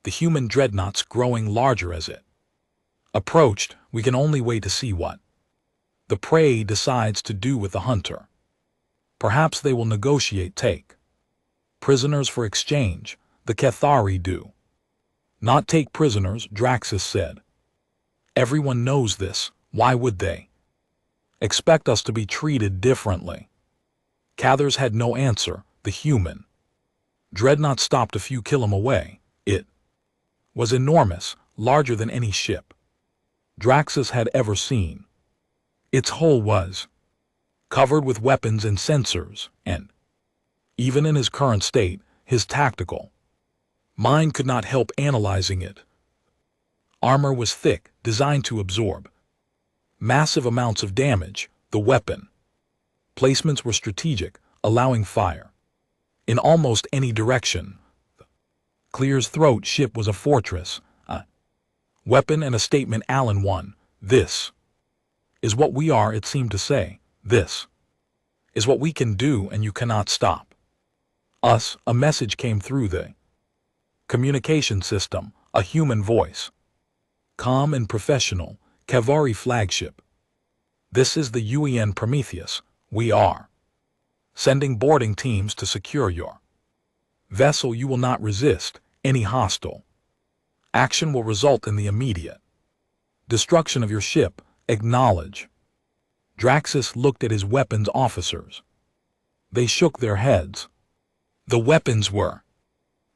the human dreadnoughts growing larger as it approached. We can only wait to see what the prey decides to do with the hunter. Perhaps they will negotiate, take prisoners for exchange. The Cathari do not take prisoners, Draxus said. Everyone knows this. Why would they expect us to be treated differently? Cathars had no answer. The human dreadnought stopped a few km away. It was enormous, larger than any ship Draxus had ever seen. Its hull was covered with weapons and sensors, and even in his current state, his tactical mind could not help analyzing it. Armor was thick, designed to absorb massive amounts of damage. The weapon placements were strategic, allowing fire in almost any direction. Clear's throat ship was a fortress, a weapon and a statement. Allen won. This is what we are, it seemed to say. This is what we can do, and you cannot stop us. A message came through the communication system, a human voice, calm and professional. Cavari flagship. This is the UN Prometheus. We are sending boarding teams to secure your vessel. You will not resist. Any hostile action will result in the immediate destruction of your ship. Acknowledge. Draxus looked at his weapons officers. They shook their heads. The weapons were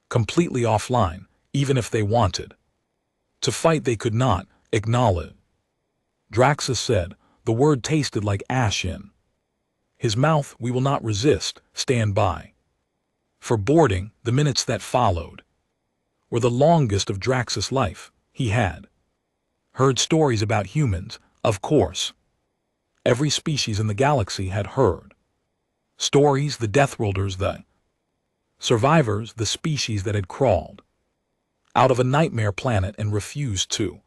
completely offline. Even if they wanted to fight, they could not. Acknowledge. Draxus said. The word tasted like ash in his mouth. We will not resist. Stand by for boarding. The minutes that followed were the longest of Draxus' life. He had heard stories about humans, of course. Every species in the galaxy had heard stories. The Deathworlders, the survivors, the species that had crawled out of a nightmare planet and refused to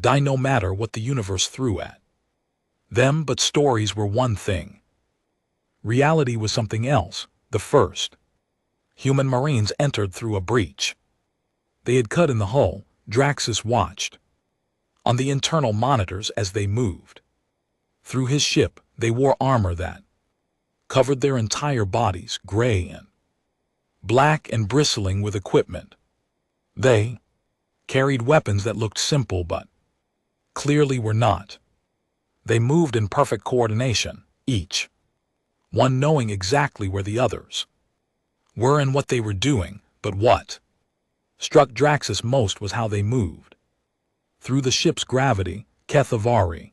die no matter what the universe threw at them. But stories were one thing. Reality was something else. The first human marines entered through a breach they had cut in the hull. Draxus watched on the internal monitors as they moved through his ship. They wore armor that covered their entire bodies, gray and black and bristling with equipment they carried weapons that looked simple but clearly were not. They moved in perfect coordination, each one knowing exactly where the others were and what they were doing, but what struck Draxus most was how they moved. Through the ship's gravity, Kethavari.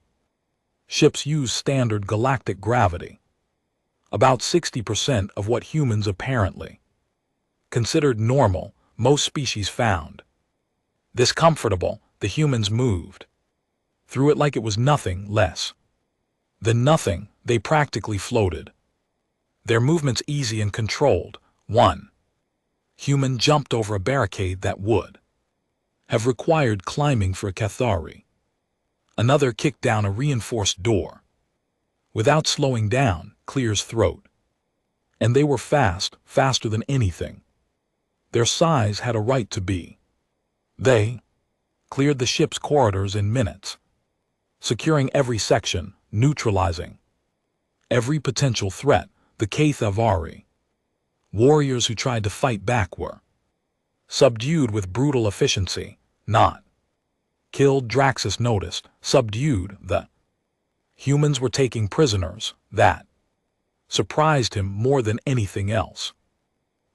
Ships use standard galactic gravity. About 60% of what humans apparently considered normal, most species found. This comfortable, the humans moved through it like it was nothing less than nothing. They practically floated. Their movements easy and controlled. One human jumped over a barricade that would have required climbing for a Cathari. Another kicked down a reinforced door. Without slowing down, clears throat. And they were fast, faster than anything their size had a right to be. They cleared the ship's corridors in minutes, securing every section, neutralizing every potential threat. The Kethavari warriors who tried to fight back were subdued with brutal efficiency, not killed. Draxus noticed, subdued. The humans were taking prisoners. That surprised him more than anything else.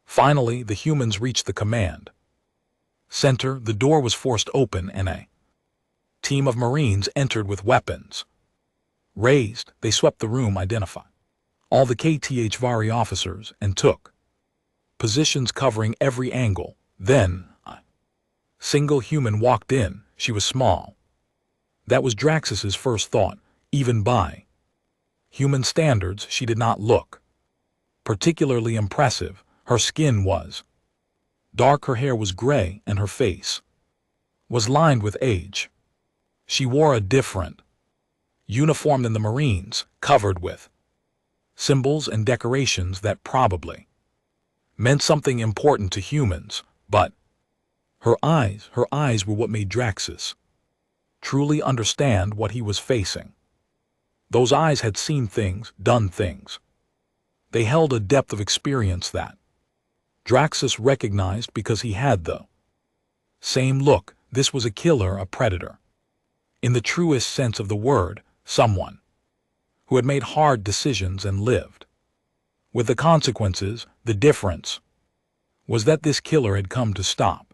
Finally, the humans reached the command center. The door was forced open and a team of Marines entered with weapons raised. They swept the room, identified all the HFY officers, and took positions covering every angle. Then a single human walked in. She was small. That was Draxus's first thought. Even by human standards, she did not look particularly impressive. Her skin was dark, her hair was gray, and her face was lined with age. She wore a different uniform than the Marines, covered with symbols and decorations that probably meant something important to humans, but her eyes were what made Draxus truly understand what he was facing. Those eyes had seen things, done things. They held a depth of experience that Draxus recognized because he had the same look. This was a killer, a predator. In the truest sense of the word, someone who had made hard decisions and lived with the consequences. The difference was that this killer had come to stop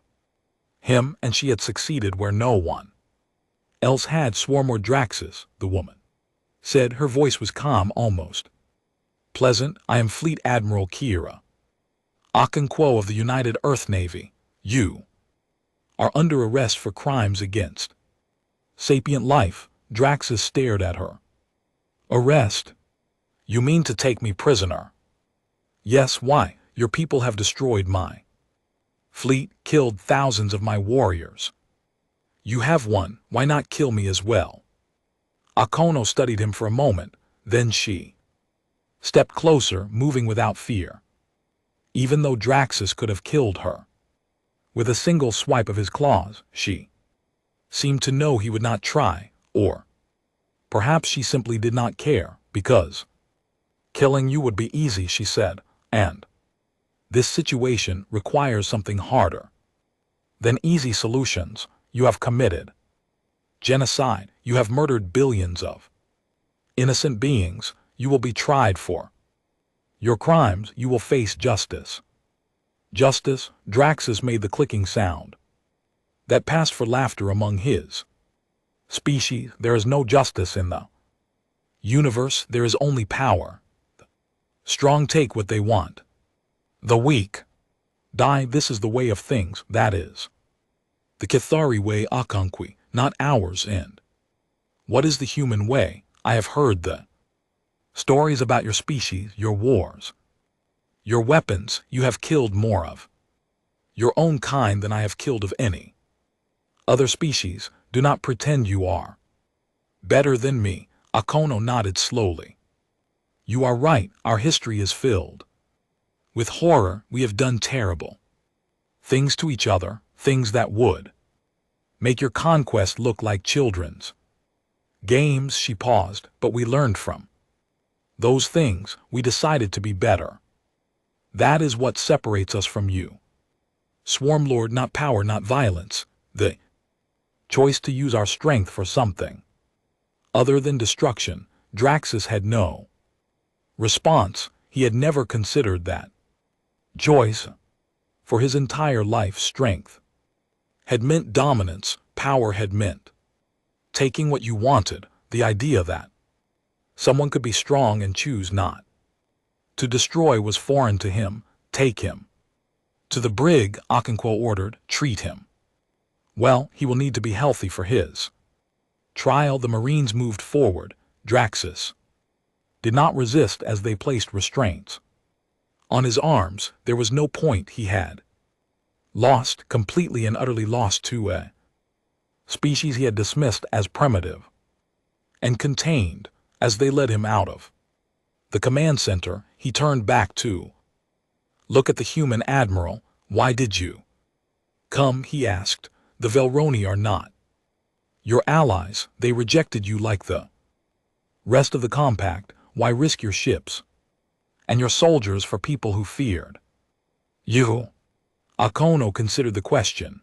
him, and she had succeeded where no one else had. Swarmor Draxus, the woman said. Her voice was calm, almost pleasant. I am Fleet Admiral Kira Okonkwo of the United Earth Navy. You are under arrest for crimes against sapient life. Draxus stared at her. Arrest? You mean to take me prisoner? Yes, why? Your people have destroyed my fleet, killed thousands of my warriors. You have one, why not kill me as well? Akono studied him for a moment, then she stepped closer, moving without fear. Even though Draxus could have killed her with a single swipe of his claws, she seemed to know he would not try, or perhaps she simply did not care, because killing you would be easy, she said, and this situation requires something harder than easy solutions. You have committed genocide. You have murdered billions of innocent beings. You will be tried for your crimes. You will face justice. Justice? Draxus made the clicking sound that passed for laughter among his species. There is no justice in the universe. There is only power. The strong take what they want. The weak die. This is the way of things. That is the Cathari way, Okonkwo, not ours. And what is the human way? I have heard the stories about your species, your wars, your weapons. You have killed more of your own kind than I have killed of any other species. Do not pretend you are better than me. Akono nodded slowly. You are right. Our history is filled with horror. We have done terrible things to each other, things that would make your conquest look like children's games. She paused, but we learned from those things. We decided to be better. That is what separates us from you. Swarmlord, not power, not violence. The choice to use our strength for something other than destruction. Draxus had no response. He had never considered that choice. For his entire life, strength had meant dominance, power had meant taking what you wanted. The idea that someone could be strong and choose not to destroy was foreign to him. Take him to the brig, Okonkwo ordered. Treat him well. He will need to be healthy for his trial. The Marines moved forward. Draxus did not resist as they placed restraints on his arms. There was no point. He had lost, completely and utterly lost, to a species he had dismissed as primitive and contained. As they led him out of the command center, he turned back to look at the human admiral. Why did you come? He asked. The Velroni are not your allies. They rejected you like the rest of the compact. Why risk your ships and your soldiers for people who feared you? Akono considered the question.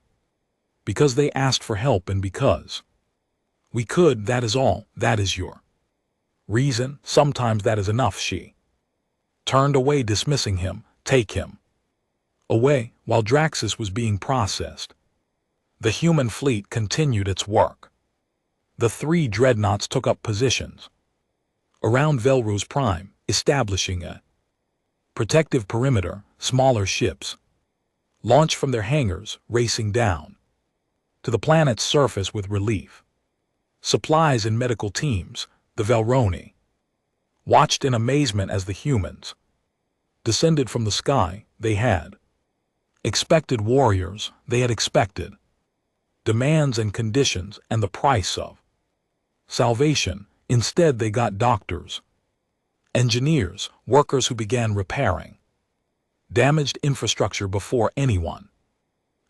Because they asked for help and because we could, that is all. That is your reason. Sometimes that is enough. She turned away, dismissing him. Take him away. While Draxus was being processed, the human fleet continued its work. The 3 dreadnoughts took up positions around Velrose Prime, establishing a protective perimeter. Smaller ships launched from their hangars, racing down to the planet's surface with relief supplies and medical teams. The Velroni watched in amazement as the humans descended from the sky. They had expected warriors. They had expected demands and conditions and the price of salvation. Instead, they got doctors, engineers, workers who began repairing damaged infrastructure before anyone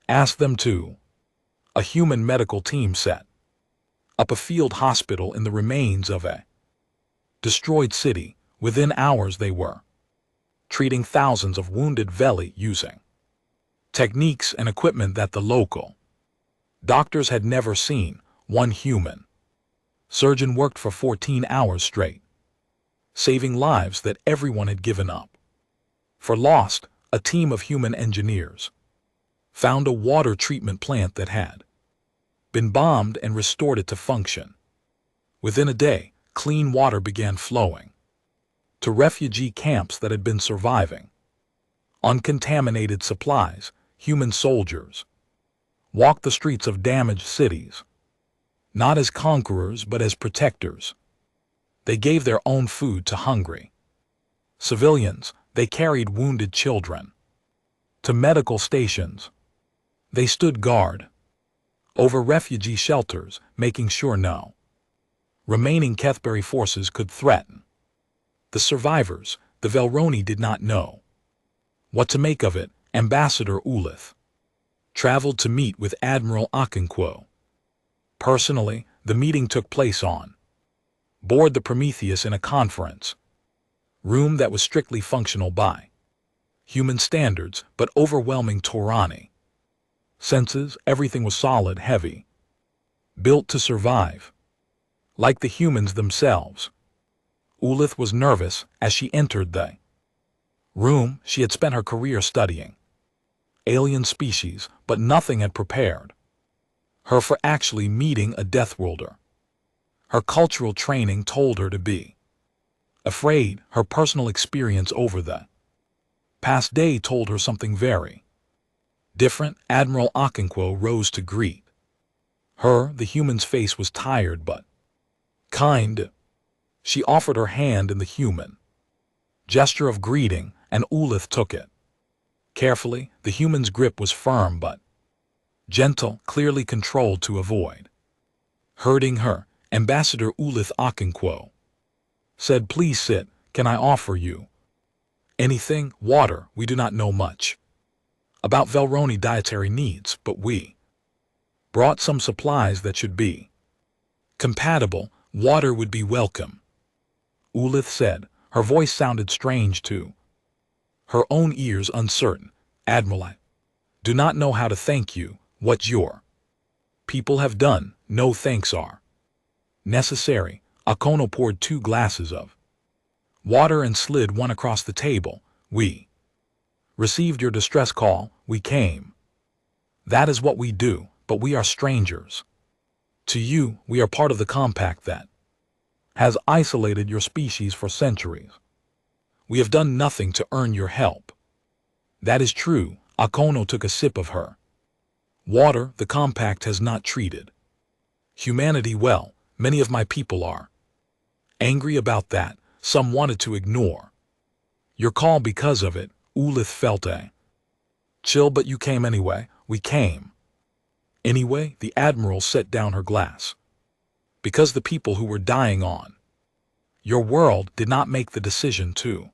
asked them to. A human medical team set up a field hospital in the remains of a destroyed city. Within hours, they were treating thousands of wounded Veli using techniques and equipment that the local doctors had never seen. One human surgeon worked for 14 hours straight, saving lives that everyone had given up for lost. A team of human engineers found a water treatment plant that had been bombed and restored it to function. Within a day, clean water began flowing to refugee camps that had been surviving on contaminated supplies. Human soldiers walked the streets of damaged cities, not as conquerors but as protectors. They gave their own food to hungry civilians. They carried wounded children to medical stations. They stood guard over refugee shelters, making sure no remaining Kethberry forces could threaten the survivors. The Velroni did not know what to make of it. Ambassador Ulith traveled to meet with Admiral Okonkwo personally. The meeting took place on board the Prometheus in a conference room that was strictly functional by human standards, but overwhelming Torani senses. Everything was solid, heavy, built to survive, like the humans themselves. Ulith was nervous as she entered the room. She had spent her career studying alien species, but nothing had prepared her for actually meeting a Deathworlder. Her cultural training told her to be afraid. Her personal experience over the past day told her something very different. Admiral Okonkwo rose to greet her. The human's face was tired but kind. She offered her hand in the human gesture of greeting, and Ulith took it carefully. The human's grip was firm but gentle, clearly controlled to avoid hurting her. Ambassador Ulith Okonkwo said, "Please sit. Can I offer you anything?" "Water. We do not know much about Velroni dietary needs, but we brought some supplies that should be compatible. Water would be welcome," Ulith said. Her voice sounded strange to her own ears, uncertain. "Admiral, I do not know how to thank you. What's your People have done, no thanks are necessary. Akono poured 2 glasses of water and slid one across the table. We received your distress call, we came. That is what we do, but we are strangers. To you, we are part of the compact that has isolated your species for centuries. We have done nothing to earn your help. That is true. Akono took a sip of her water. The compact has not treated humanity well. Many of my people are angry about that. Some wanted to ignore your call because of it. Ulith felt a chill, but you came anyway. We came anyway. The Admiral set down her glass. Because the people who were dying on your world did not make the decision to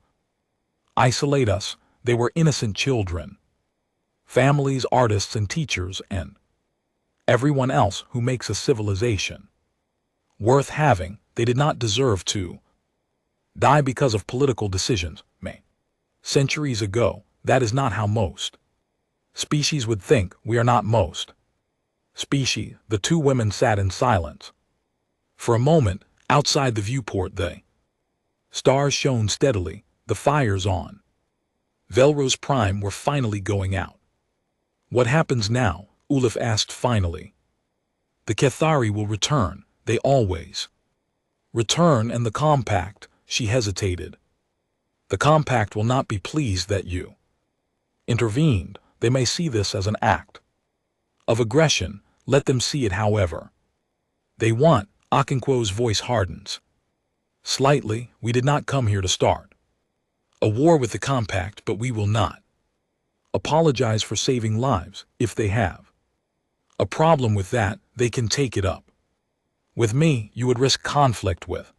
isolate us. They were innocent children, families, artists, and teachers, and everyone else who makes a civilization worth having. They did not deserve to die because of political decisions made centuries ago. That is not how most species would think. We are not most species. The 2 women sat in silence. For a moment, outside the viewport, the stars shone steadily. The fires on Velrose Prime were finally going out. What happens now? Ulif asked finally. The Kethari will return. They always return, and the compact. She hesitated. The compact will not be pleased that you intervened. They may see this as an act of aggression. Let them see it however they want. Okonkwo's voice hardens slightly. We did not come here to start a war with the compact, but we will not apologize for saving lives. If they have a problem with that, they can take it up with me. You would risk conflict with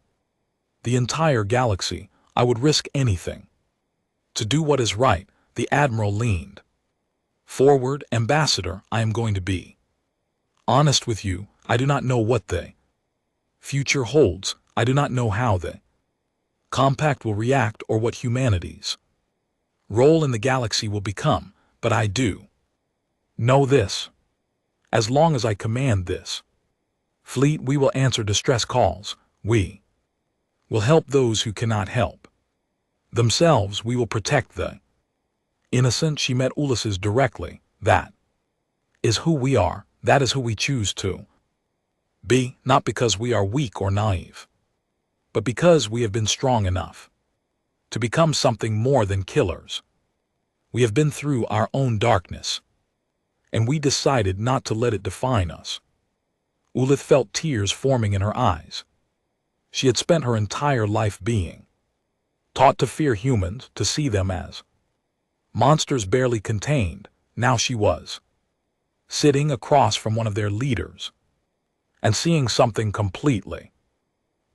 the entire galaxy. I would risk anything to do what is right. The Admiral leaned forward. Ambassador, I am going to be honest with you. I do not know what the future holds. I do not know how the compact will react or what humanity's role in the galaxy will become, but I do know this. As long as I command this fleet, we will answer distress calls. We will help those who cannot help themselves. We will protect the innocent. She met Ulysses directly. That is who we are. That is who we choose to be, not because we are weak or naive, but because we have been strong enough to become something more than killers. We have been through our own darkness, and we decided not to let it define us. Ulith felt tears forming in her eyes. She had spent her entire life being taught to fear humans, to see them as monsters barely contained. Now she was sitting across from one of their leaders and seeing something completely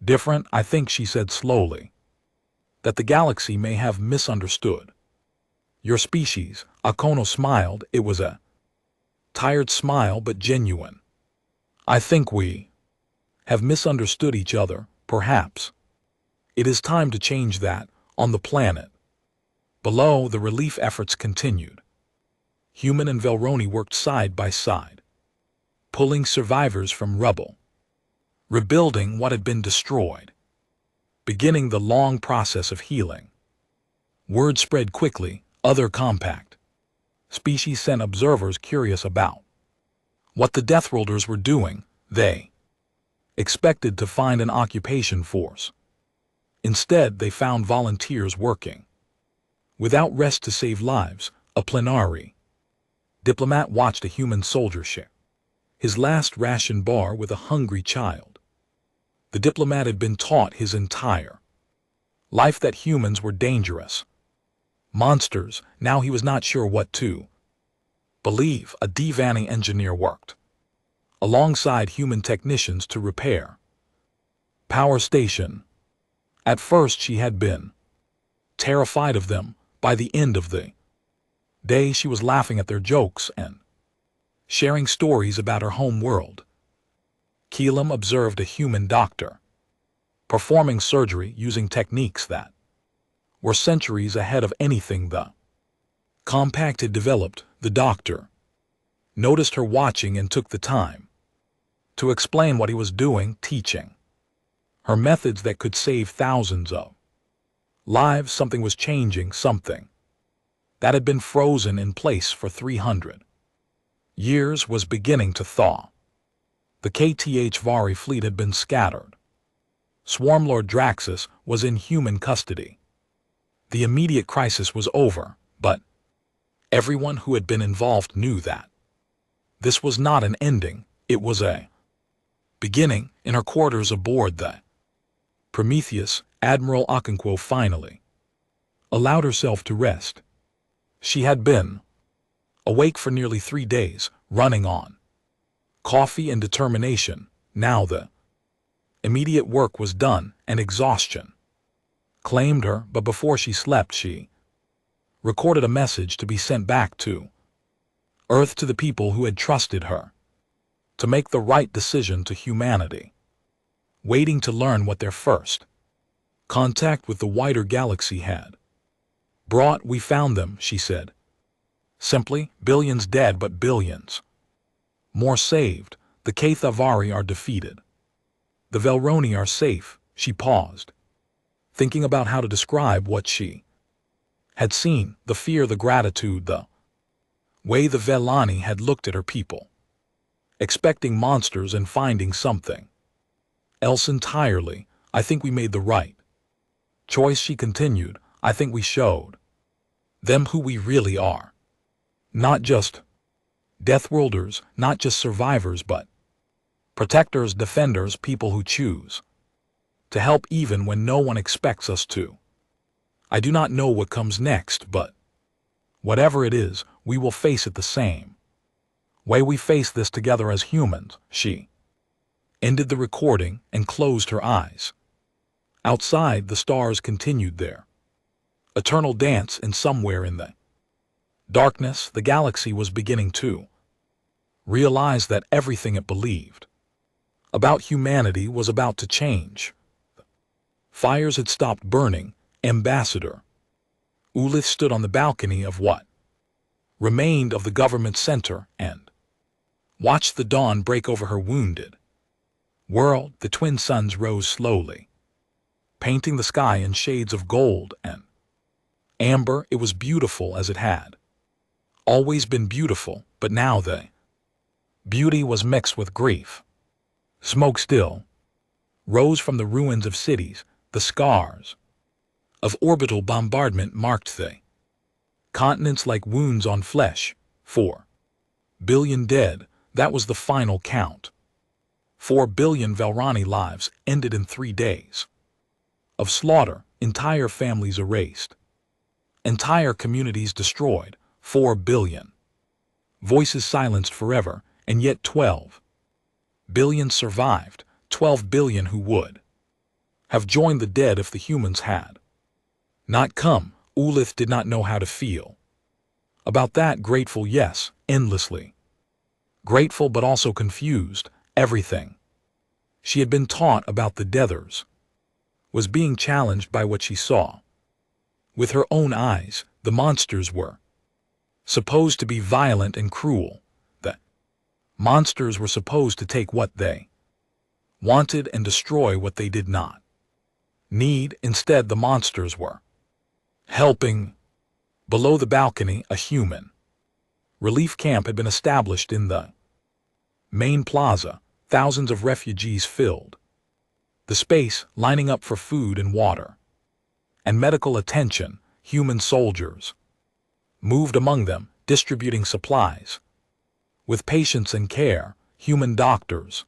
different. I think, she said slowly, that the galaxy may have misunderstood your species. Akono smiled. It was a tired smile, but genuine. I think we have misunderstood each other, perhaps. It is time to change that. On the planet below, the relief efforts continued. Human and Velroni worked side by side, pulling survivors from rubble, rebuilding what had been destroyed, beginning the long process of healing. Word spread quickly. Other compact species sent observers curious about what the Deathworlders were doing. They expected to find an occupation force. Instead, they found volunteers working without rest to save lives. A plenary diplomat watched a human soldier share his last ration bar with a hungry child. The diplomat had been taught his entire life that humans were dangerous monsters. Now he was not sure what to believe. A devanning engineer worked alongside human technicians to repair power station. At first she had been terrified of them. By the end of the day, she was laughing at their jokes and sharing stories about her home world. Keelam observed a human doctor performing surgery using techniques that were centuries ahead of anything the compact had developed. The doctor noticed her watching and took the time to explain what he was doing, teaching her methods that could save thousands of lives. Something was changing, something that had been frozen in place for 300 years was beginning to thaw. The HFY fleet had been scattered. Swarmlord Draxus was in human custody. The immediate crisis was over, but everyone who had been involved knew that this was not an ending, it was a beginning. In her quarters aboard the Prometheus, Admiral Okonkwo finally allowed herself to rest. She had been awake for nearly 3 days, running on coffee and determination. Now the immediate work was done, and exhaustion claimed her, but before she slept she recorded a message to be sent back to Earth, to the people who had trusted her to make the right decision, to humanity waiting to learn what their first contact with the wider galaxy had brought. "We found them," she said. "Simply, billions dead, but billions more saved. The HFY are defeated. The Velroni are safe." She paused, thinking about how to describe what she had seen, the fear, the gratitude, the way the Velani had looked at her people, expecting monsters and finding something else entirely. "I think we made the right choice," she continued. "I think we showed them who we really are. Not just Deathworlders, not just survivors, but protectors, defenders, people who choose to help even when no one expects us to. I do not know what comes next, but whatever it is, we will face it the same way we face this together as humans." She ended the recording and closed her eyes. Outside, the stars continued their eternal dance, and somewhere in the darkness, the galaxy was beginning to realize that everything it believed about humanity was about to change. Fires had stopped burning. Ambassador Ulith stood on the balcony of what remained of the government center and watched the dawn break over her wounded world. The twin suns rose slowly, painting the sky in shades of gold and amber. It was beautiful, as it had always been beautiful, but now the beauty was mixed with grief. Smoke still rose from the ruins of cities. The scars of orbital bombardment marked the continents like wounds on flesh. 4 billion dead, that was the final count. 4 billion Velrani lives ended in 3 days of slaughter, entire families erased, entire communities destroyed. 4 billion voices silenced forever, and yet 12 billion survived. 12 billion who would have joined the dead if the humans had not come. Ulith did not know how to feel about that. Grateful, yes, endlessly grateful, but also confused. Everything she had been taught about the Deathers was being challenged by what she saw with her own eyes. The monsters were supposed to be violent and cruel. The monsters were supposed to take what they wanted and destroy what they did not need. Instead, the monsters were helping. Below the balcony, a human relief camp had been established in the main plaza. Thousands of refugees filled the space, lining up for food and water and medical attention. Human soldiers moved among them, distributing supplies with patience and care. Human doctors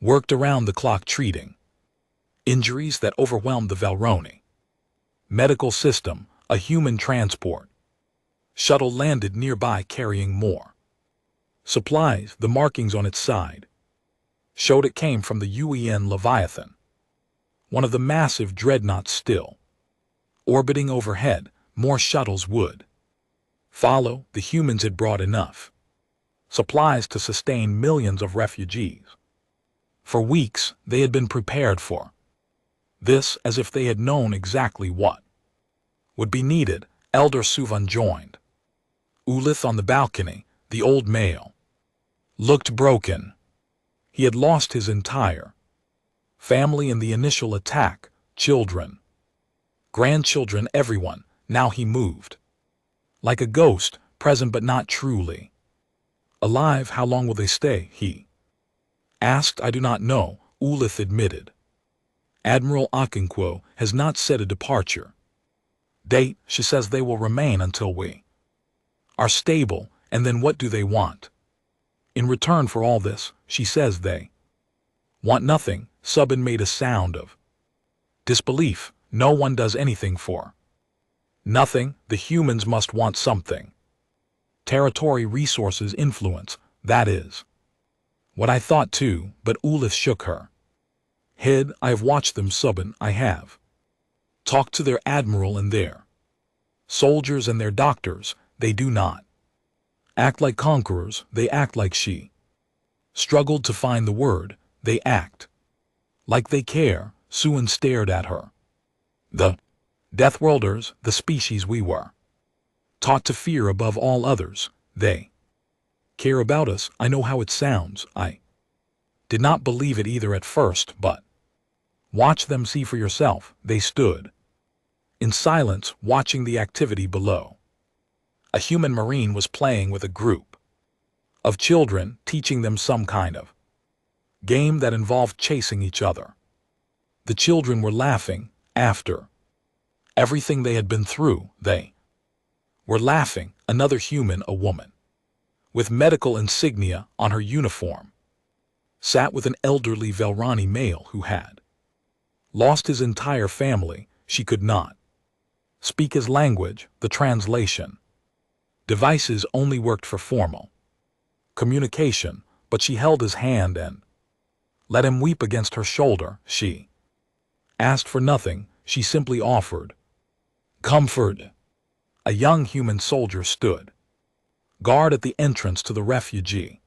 worked around the clock, treating injuries that overwhelmed the Velroni medical system. A human transport shuttle landed nearby, carrying more supplies. The markings on its side showed it came from the UEN Leviathan, one of the massive dreadnoughts still orbiting overhead. More shuttles would follow. The humans had brought enough supplies to sustain millions of refugees. For weeks, they had been prepared for this, as if they had known exactly what would be needed. Elder Suvan joined Ulith on the balcony. The old male looked broken. He had lost his entire family in the initial attack, children, grandchildren, everyone. Now he moved. Like a ghost, present but not truly alive. How long will they stay? He asked. I do not know, Ulith admitted. Admiral Okonkwo has not set a departure date. She says they will remain until we are stable, and then what do they want? In return for all this, she says they want nothing. Subin made a sound of disbelief. No one does anything for nothing. The humans must want something. Territory, resources, influence, that is what I thought too, but Ulith shook her head. I have watched them, Subin. I have talked to their admiral and their soldiers and their doctors. They do not act like conquerors. They act like she struggled to find the word. They act like they care. Suan stared at her. The Deathworlders, the species we were taught to fear above all others, they care about us. I know how it sounds. I did not believe it either at first, but watch them, see for yourself. They stood in silence, watching the activity below. A human marine was playing with a group of children, teaching them some kind of game that involved chasing each other. The children were laughing. After everything they had been through, they were laughing. Another human, a woman with medical insignia on her uniform, sat with an elderly Velrani male who had lost his entire family. She could not speak his language. The translation devices only worked for formal communication, but she held his hand and let him weep against her shoulder. She asked for nothing. She simply offered comfort. A young human soldier stood guard at the entrance to the refugee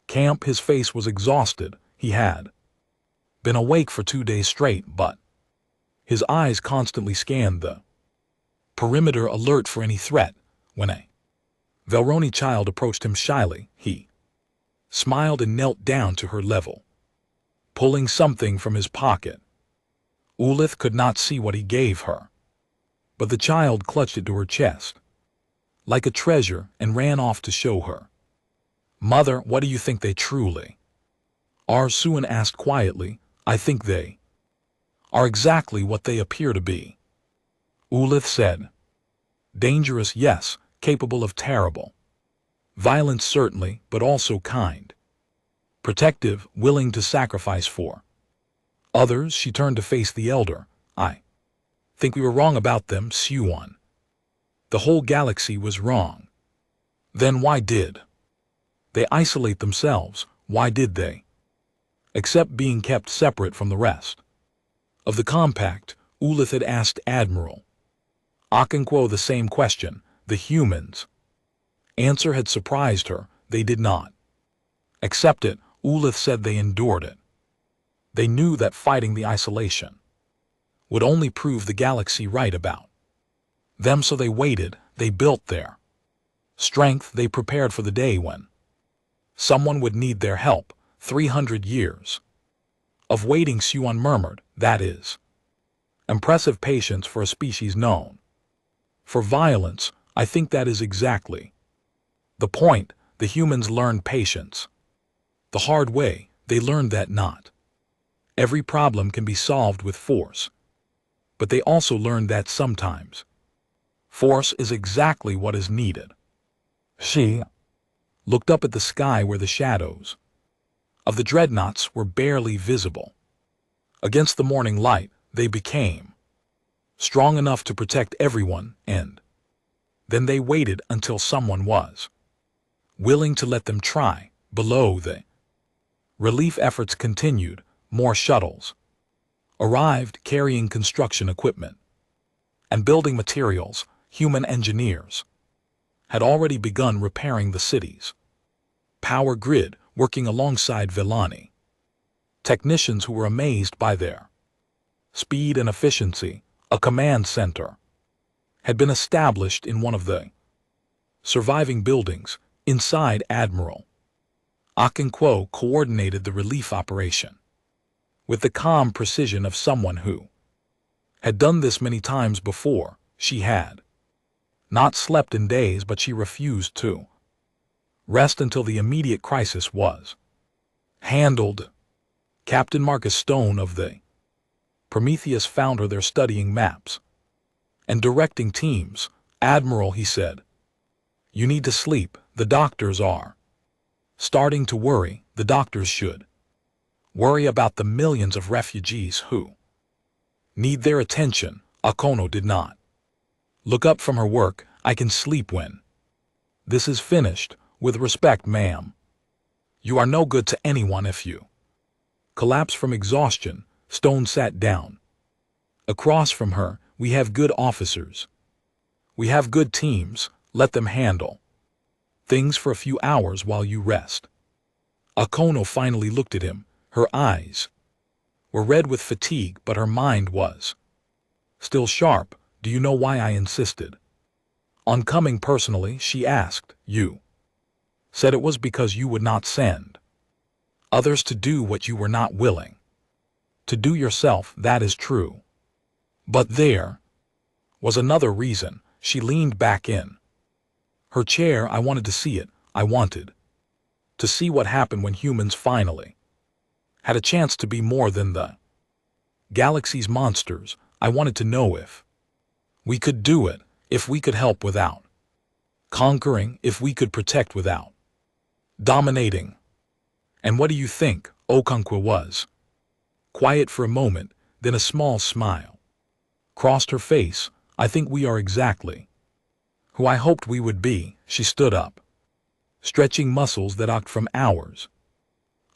camp. His face was exhausted. He had been awake for 2 days straight, but his eyes constantly scanned the perimeter, alert for any threat. When a Velroni child approached him shyly, he smiled and knelt down to her level, pulling something from his pocket. Ulith could not see what he gave her, but the child clutched it to her chest like a treasure and ran off to show her mother. What do you think they truly are? Suan asked quietly. I think they are exactly what they appear to be, Ulith said. Dangerous, yes. Capable of terrible violence, certainly, but also kind, protective, willing to sacrifice for others. She turned to face the elder. I think we were wrong about them, Suan. The whole galaxy was wrong. Then why did they isolate themselves? Why did they accept being kept separate from the rest of the compact? Ulith had asked Admiral Okonkwo the same question. The humans' answer had surprised her. They did not accept it. Ulith said they endured it. They knew that fighting the isolation would only prove the galaxy right about them, so they waited. They built their strength. They prepared for the day when someone would need their help. 300 years of waiting, Suan murmured. That is impressive patience for a species known for violence. I think that is exactly the point. The humans learned patience the hard way. They learned that not every problem can be solved with force, but they also learned that sometimes force is exactly what is needed. She looked up at the sky where the shadows of the dreadnoughts were barely visible. Against the morning light, they became strong enough to protect everyone, and then they waited until someone was willing to let them try. Below, the relief efforts continued. More shuttles arrived carrying construction equipment and building materials. Human engineers had already begun repairing the city's power grid, working alongside Velani technicians who were amazed by their speed and efficiency. A command center had been established in one of the surviving buildings. Inside, Admiral Okonkwo coordinated the relief operation with the calm precision of someone who had done this many times before. She had not slept in days, but she refused to rest until the immediate crisis was handled. Captain Marcus Stone of the Prometheus found her there studying maps and directing teams. "Admiral," he said, "you need to sleep. The doctors are starting to worry. The doctors should worry about the millions of refugees who need their attention." Okono did not look up from her work. "I can sleep when this is finished. With respect, ma'am. You are no good to anyone if you collapse from exhaustion." Stone sat down. Across from her, "We have good officers. We have good teams. Let them handle things for a few hours while you rest." Okono finally looked at him. Her eyes were red with fatigue, but her mind was still sharp. "Do you know why I insisted on coming personally?" she asked. "You said it was because you would not send others to do what you were not willing to do yourself." "That is true. But there was another reason." She leaned back in her chair. "I wanted to see it. I wanted to see what happened when humans finally had a chance to be more than the galaxy's monsters. I wanted to know if we could do it, if we could help without conquering, if we could protect without dominating." "And what do you think?" Okonkwo was quiet for a moment, then a small smile crossed her face. "I think we are exactly who I hoped we would be." She stood up, stretching muscles that ached from hours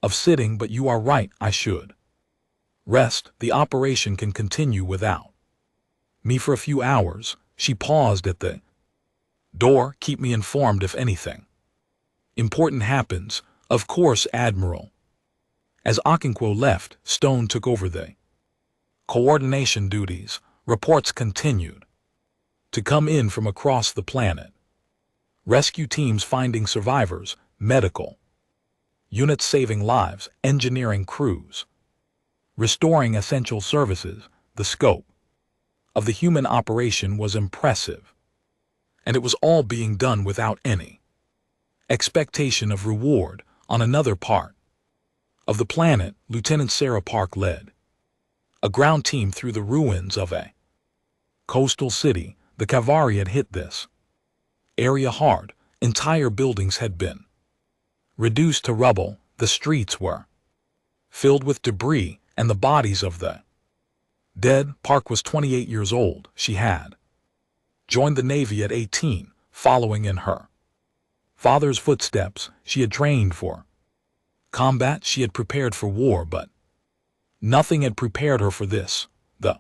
of sitting. "But you are right, I should rest. The operation can continue without me for a few hours." She paused at the door. "Keep me informed if anything important happens." "Of course, Admiral." As Okonkwo left, Stone took over the coordination duties. Reports continued to come in from across the planet. Rescue teams finding survivors, medical units saving lives, engineering crews restoring essential services. The scope of the human operation was impressive, and it was all being done without any expectation of reward. On another part of the planet, Lieutenant Sarah Park led a ground team through the ruins of a coastal city. The cavalry had hit this area hard. Entire buildings had been reduced to rubble. The streets were filled with debris and the bodies of the dead. Park was 28 years old. She had joined the Navy at 18, following in her father's footsteps. She had trained for combat. She had prepared for war, but nothing had prepared her for this. The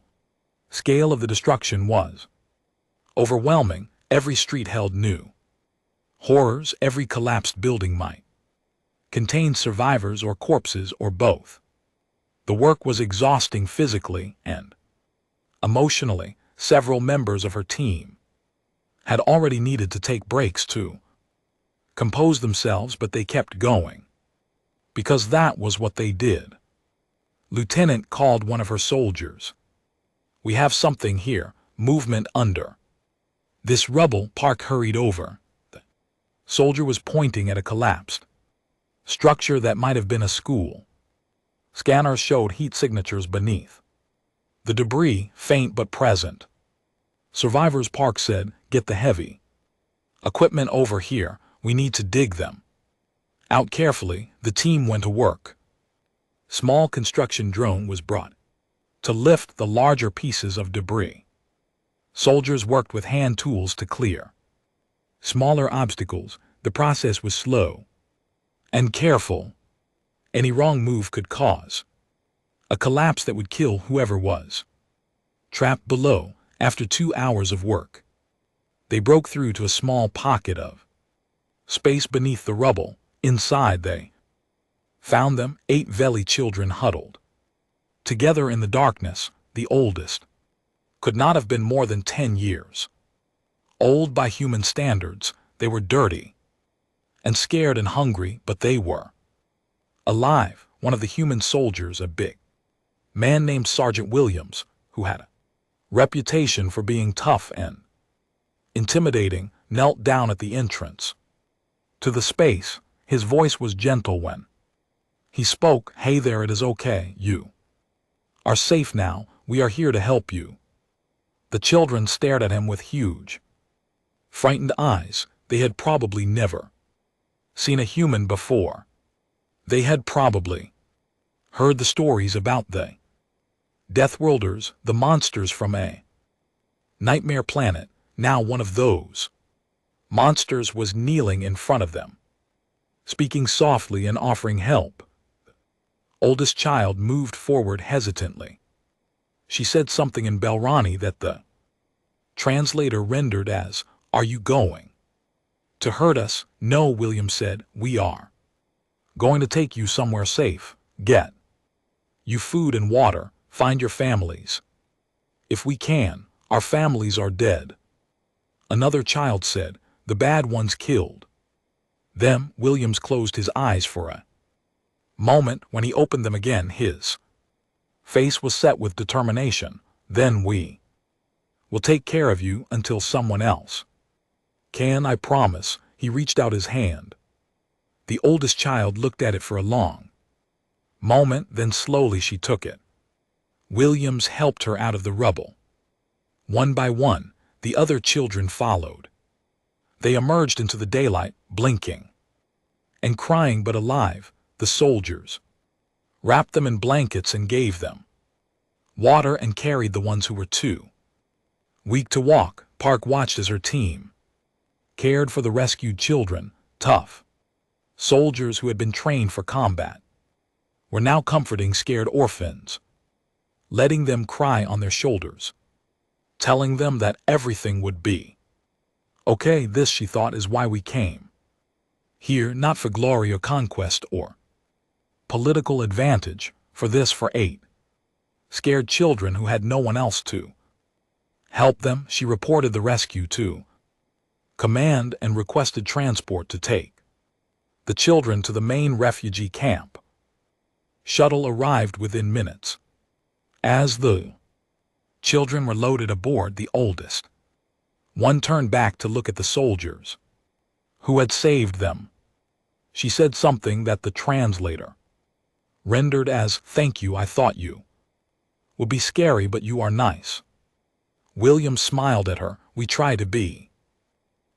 scale of the destruction was overwhelming. Every street held new horrors. Every collapsed building might contain survivors or corpses or both. The work was exhausting physically and emotionally. Several members of her team had already needed to take breaks to compose themselves, but they kept going because that was what they did. Lieutenant called one of her soldiers. "We have something here. Movement under this rubble." Park hurried over. The soldier was pointing at a collapsed structure that might have been a school. Scanners showed heat signatures beneath the debris, faint but present. "Survivors," Park said, "get the heavy equipment over here. We need to dig them out carefully." The team went to work. Small construction drone was brought to lift the larger pieces of debris. Soldiers worked with hand tools to clear smaller obstacles. The process was slow and careful. Any wrong move could cause a collapse that would kill whoever was trapped below. After 2 hours of work, they broke through to a small pocket of space beneath the rubble. Inside they found them, 8 Veli children huddled together in the darkness. The oldest could not have been more than 10 years old by human standards. They were dirty and scared and hungry, but they were Alive, one of the human soldiers, a big man named Sergeant Williams, who had a reputation for being tough and intimidating, knelt down at the entrance to the space. His voice was gentle when he spoke. "Hey there, it is okay. You are safe now. We are here to help you." The children stared at him with huge, frightened eyes. They had probably never seen a human before. They had probably heard the stories about the Deathworlders, the monsters from a nightmare planet. Now one of those monsters was kneeling in front of them, speaking softly and offering help. The oldest child moved forward hesitantly. She said something in Belrani that the translator rendered as, "Are you going to hurt us?" "No," William said, "we are going to take you somewhere safe, get you food and water, find your families. If we can, our families are dead." Another child said, "The bad ones killed them." Williams closed his eyes for a moment. When he opened them again, his face was set with determination. "Then we will take care of you until someone else can, I promise." He reached out his hand. The oldest child looked at it for a long moment, then slowly she took it. Williams helped her out of the rubble. One by one, the other children followed. They emerged into the daylight, blinking and crying but alive. The soldiers wrapped them in blankets and gave them water and carried the ones who were too weak to walk. Park watched as her team cared for the rescued children. Tough soldiers who had been trained for combat were now comforting scared orphans, letting them cry on their shoulders, telling them that everything would be okay. This, she thought, is why we came here, not for glory or conquest or political advantage. For this, for 8 scared children who had no one else to help them. She reported the rescue to command and requested transport to take the children to the main refugee camp. Shuttle arrived within minutes. As the children were loaded aboard, the oldest one turned back to look at the soldiers who had saved them. She said something that the translator rendered as, "Thank you, I thought you would be scary, but you are nice." William smiled at her. "We try to be."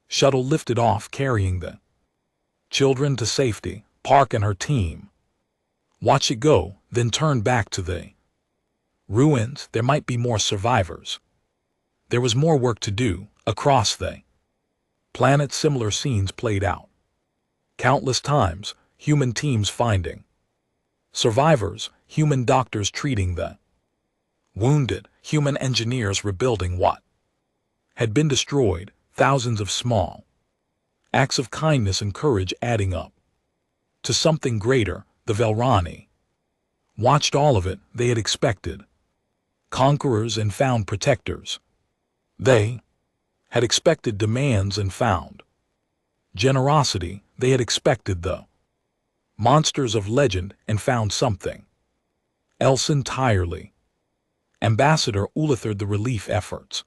Shuttle lifted off, carrying the children to safety. Park and her team watched it go, then turned back to the ruins. There might be more survivors. There was more work to do. Across the planet, similar scenes played out countless times. Human teams finding survivors, human doctors treating the wounded, human engineers rebuilding what had been destroyed. Thousands of small acts of kindness and courage adding up to something greater. The Velrani watched all of it. They had expected conquerors and found protectors. They had expected demands and found generosity. They had expected the monsters of legend and found something else entirely. Ambassador Ulithred, the relief efforts,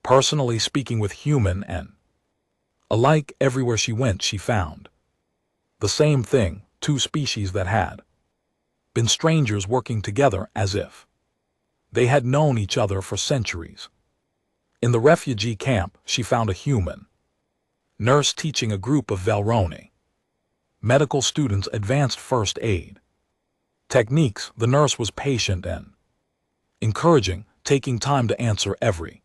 personally speaking with human and alike. Everywhere she went, she found the same thing. 2 species that had been strangers working together as if they had known each other for centuries. In the refugee camp, she found a human nurse teaching a group of Velroni medical students advanced first aid techniques. The nurse was patient and encouraging, taking time to answer every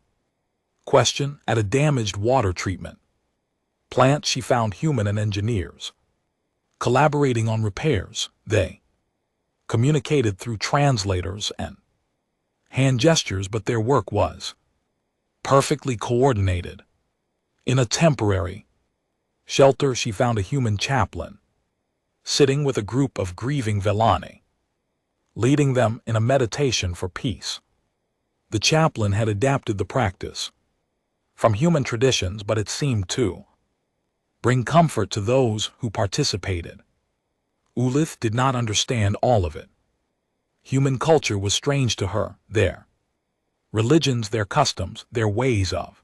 question. At a damaged water treatment plant, she found human and engineers collaborating on repairs. They communicated through translators and hand gestures, but their work was perfectly coordinated. In a temporary shelter, she found a human chaplain sitting with a group of grieving Velani, leading them in a meditation for peace. The chaplain had adapted the practice from human traditions, but it seemed to bring comfort to those who participated. Ulith did not understand all of it. Human culture was strange to her, their religions, their customs, their ways of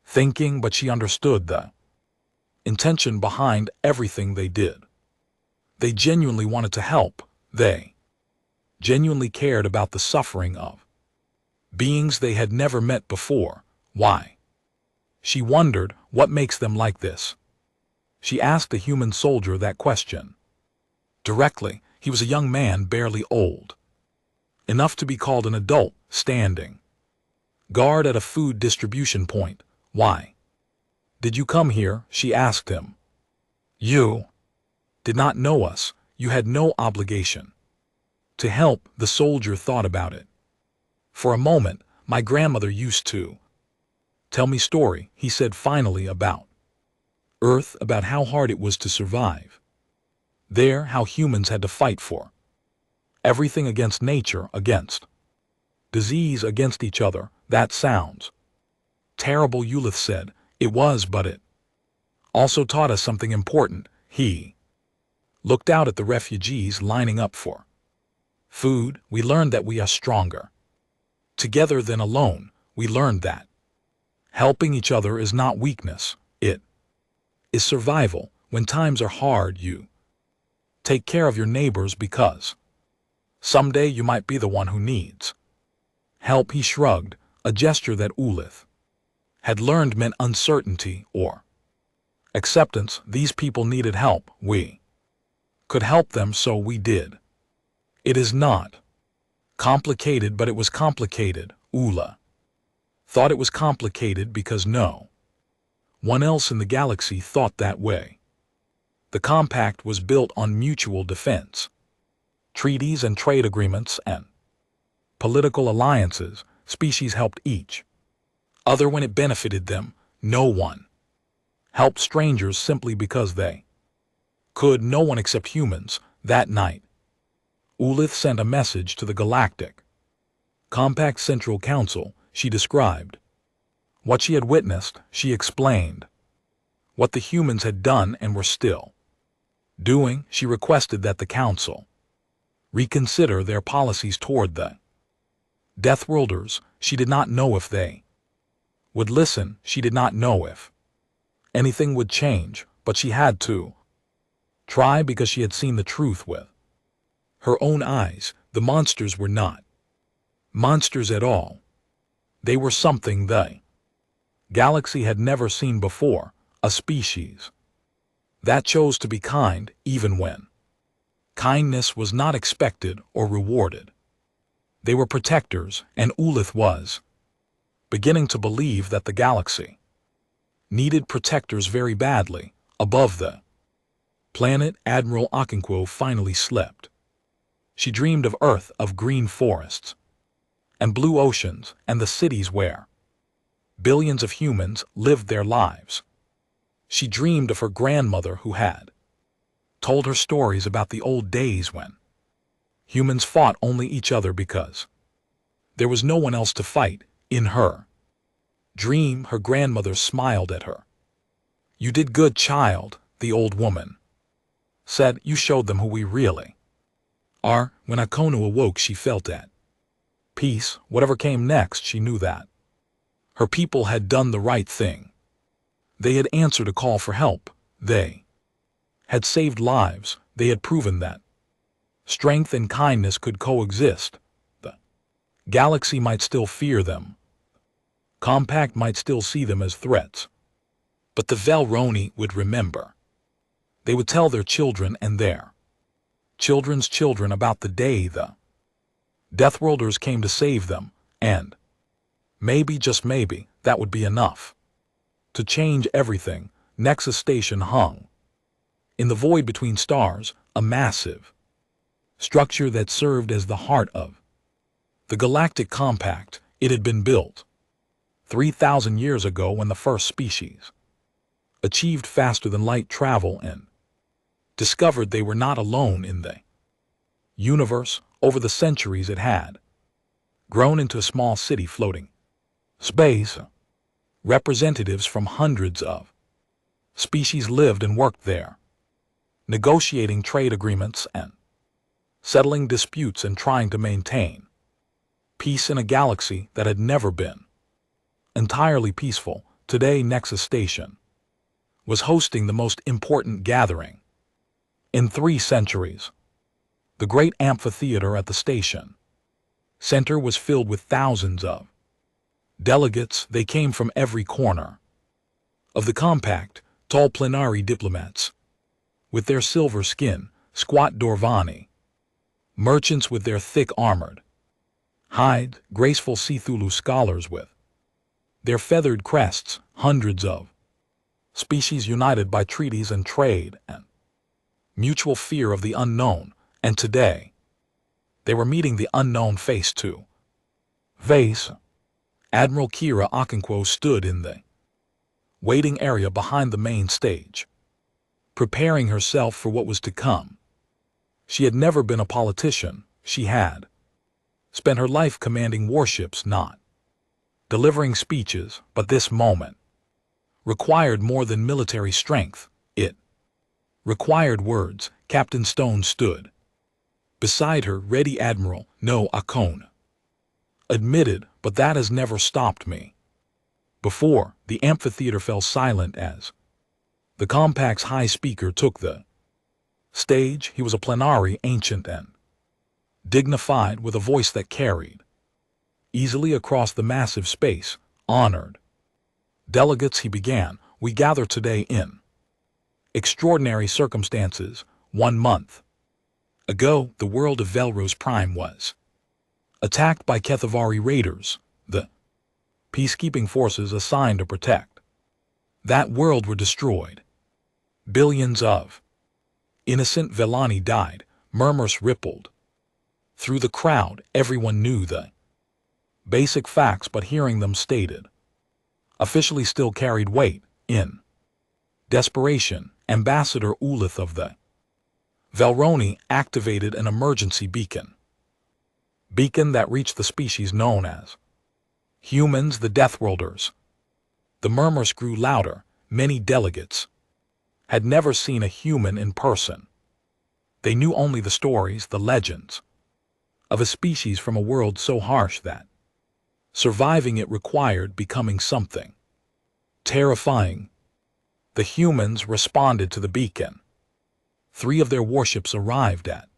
thinking, but she understood the intention behind everything they did. They genuinely wanted to help. They genuinely cared about the suffering of beings they had never met before. Why? She wondered, what makes them like this? She asked the human soldier that question. Directly, he was a young man, barely old enough to be called an adult, standing guard at a food distribution point. Why did you come here? She asked him. You did not know us. You had no obligation to help. The soldier thought about it. For a moment, my grandmother used to tell me story, he said finally, about Earth, about how hard it was to survive there, how humans had to fight for everything, against nature, against disease, against each other. That sounds terrible, Ulith said. It was, but it also taught us something important. He looked out at the refugees lining up for food. We learned that we are stronger together than alone. We learned that helping each other is not weakness, it is survival. When times are hard, you take care of your neighbors because someday you might be the one who needs help. He shrugged, a gesture that Ulith had learned meant uncertainty or acceptance. These people needed help. We could help them, so we did. It is not complicated, but it was complicated. Ula thought it was complicated because no one else in the galaxy thought that way. The compact was built on mutual defense, treaties and trade agreements and political alliances. Species helped each other when it benefited them. No one helped strangers simply because they could. No one except humans. That night, Ulith sent a message to the Galactic Compact Central Council. She described what she had witnessed. She explained what the humans had done and were still doing. She requested that the Council reconsider their policies toward the Deathworlders. She did not know if they would listen. She did not know if anything would change, but she had to try because she had seen the truth with her own eyes. The monsters were not monsters at all. They were something the galaxy had never seen before, a species that chose to be kind even when kindness was not expected or rewarded. They were protectors, and Ulith was beginning to believe that the galaxy needed protectors very badly. Above the planet, Admiral Okonkwo finally slept. She dreamed of Earth, of green forests and blue oceans, and the cities where billions of humans lived their lives. She dreamed of her grandmother who had told her stories about the old days when humans fought only each other because there was no one else to fight. In her dream, her grandmother smiled at her. You did good, child, the old woman said. You showed them who we really are. When Akonu awoke, she felt at peace. Whatever came next, she knew that her people had done the right thing. They had answered a call for help. They had saved lives. They had proven that strength and kindness could coexist. The galaxy might still fear them. Compact might still see them as threats. But the Velroni would remember. They would tell their children and their children's children about the day the Deathworlders came to save them, and maybe, just maybe, that would be enough to change everything. Nexus Station hung in the void between stars, a massive structure that served as the heart of the Galactic Compact. It had been built 3,000 years ago when the first species achieved faster than light travel and discovered they were not alone in the universe. Over the centuries, it had grown into a small city floating space. Representatives from hundreds of species lived and worked there. negotiating trade agreements and settling disputes and trying to maintain peace in a galaxy that had never been entirely peaceful. Today, Nexus Station was hosting the most important gathering in 3 centuries. The great amphitheater at the station center was filled with thousands of delegates. They came from every corner of the compact, tall plenary diplomats with their silver skin, squat Dorvani, merchants with their thick armored hide, graceful Cthulhu scholars with their feathered crests, hundreds of species united by treaties and trade and mutual fear of the unknown. And today, they were meeting the unknown face to face. Admiral Kira Okonkwo stood in the waiting area behind the main stage, preparing herself for what was to come. She had never been a politician. She had spent her life commanding warships, not delivering speeches, but this moment required more than military strength. It required words. Captain Stone stood beside her, ready. Admiral, no, Akon admitted, but that has never stopped me before. The amphitheater fell silent as the compact's high speaker took the stage. He was a plenary, ancient and dignified, with a voice that carried easily across the massive space. Honored delegates, he began, we gather today in extraordinary circumstances. 1 month ago, the world of Velros Prime was attacked by Kethavari raiders, the peacekeeping forces assigned to protect that world were destroyed. Billions of innocent Velani died. Murmurs rippled through the crowd. Everyone knew the basic facts, but hearing them stated officially still carried weight. In desperation, Ambassador Ulith of the Velroni activated an emergency beacon that reached the species known as humans, the Deathworlders. The murmurs grew louder. Many delegates had never seen a human in person. They knew only the stories, the legends of a species from a world so harsh that surviving it required becoming something terrifying. The humans responded to the beacon. 3 of their warships arrived at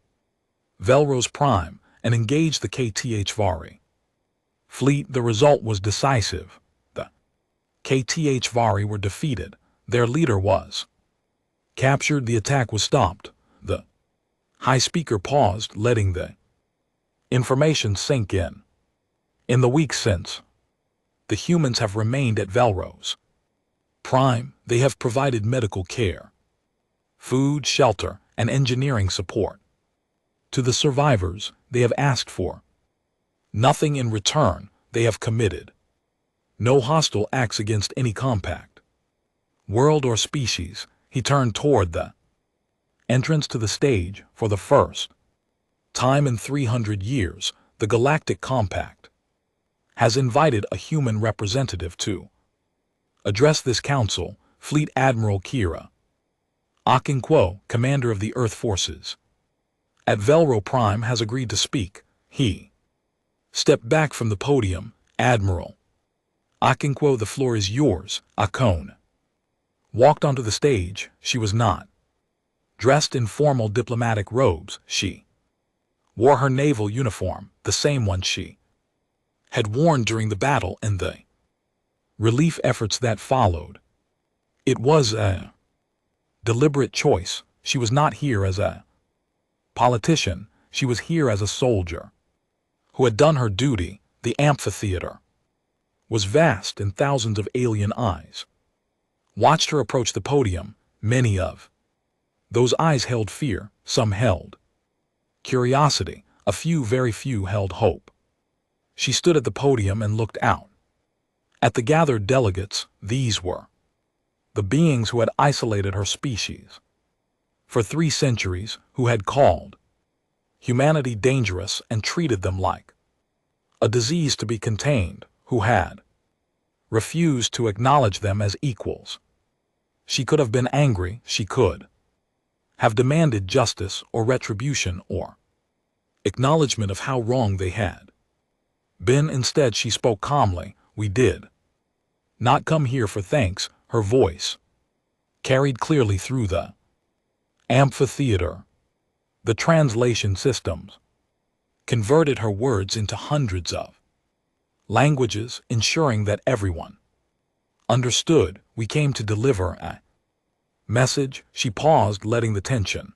Velros Prime and engaged the HFY fleet. The result was decisive. The HFY were defeated. Their leader was captured. The attack was stopped. The high speaker paused, letting the information sink in. In the weeks since, the humans have remained at Velros Prime. They have provided medical care, food, shelter, and engineering support to the survivors. They have asked for nothing in return. They have committed no hostile acts against any compact world or species. He turned toward the entrance to the stage. For the first time in 300 years, the Galactic Compact has invited a human representative to address this council. Fleet Admiral Kira Okonkwo, commander of the Earth forces at Velro Prime, has agreed to speak. He stepped back from the podium. Admiral Okonkwo, the floor is yours. Akon walked onto the stage. She was not dressed in formal diplomatic robes. She wore her naval uniform, the same one she had worn during the battle and the relief efforts that followed. It was a deliberate choice. She was not here as a politician. She was here as a soldier who had done her duty. The amphitheater was vast, and thousands of alien eyes watched her approach the podium. Many of those eyes held fear. Some held curiosity. A few, very few, held hope. She stood at the podium and looked out at the gathered delegates. These were the beings who had isolated her species for 3 centuries, who had called humanity dangerous and treated them like a disease to be contained, who had refused to acknowledge them as equals. She could have been angry. She could have demanded justice or retribution or acknowledgement of how wrong they had been. Instead, she spoke calmly. We did not come here for thanks. Her voice carried clearly through the amphitheater. The translation systems converted her words into hundreds of languages, ensuring that everyone understood. We came to deliver a message. She paused, letting the tension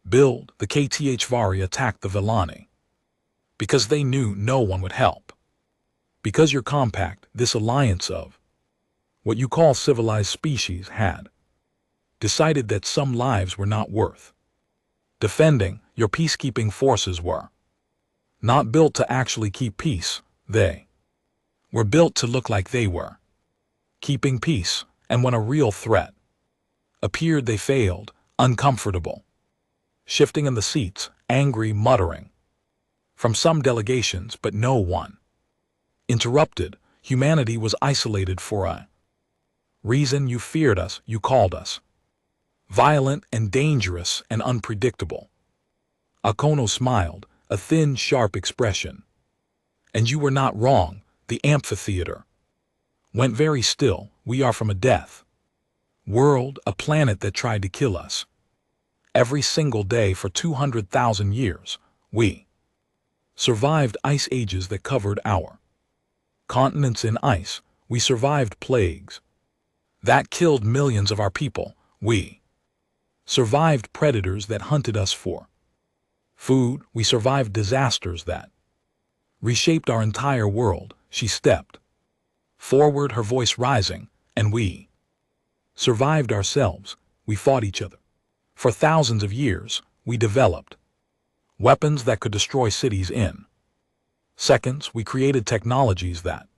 build. The HFY attacked the Villani because they knew no one would help. Because you're compact, this alliance of what you call civilized species had decided that some lives were not worth defending. Your peacekeeping forces were not built to actually keep peace. They were built to look like they were keeping peace, and when a real threat appeared, they failed. Uncomfortable shifting in the seats, angry muttering from some delegations, but no one interrupted. Humanity was isolated for a reason. You feared us. You called us violent and dangerous and unpredictable. Akono smiled, a thin, sharp expression. And you were not wrong. The amphitheater went very still. We are from a death world, a planet that tried to kill us. Every single day for 200,000 years, we survived ice ages that covered our continents in ice. We survived plagues that killed millions of our people. We survived predators that hunted us for food. We survived disasters that reshaped our entire world. She stepped forward, her voice rising, and we survived ourselves. We fought each other. For thousands of years, we developed weapons that could destroy cities in seconds. We created technologies that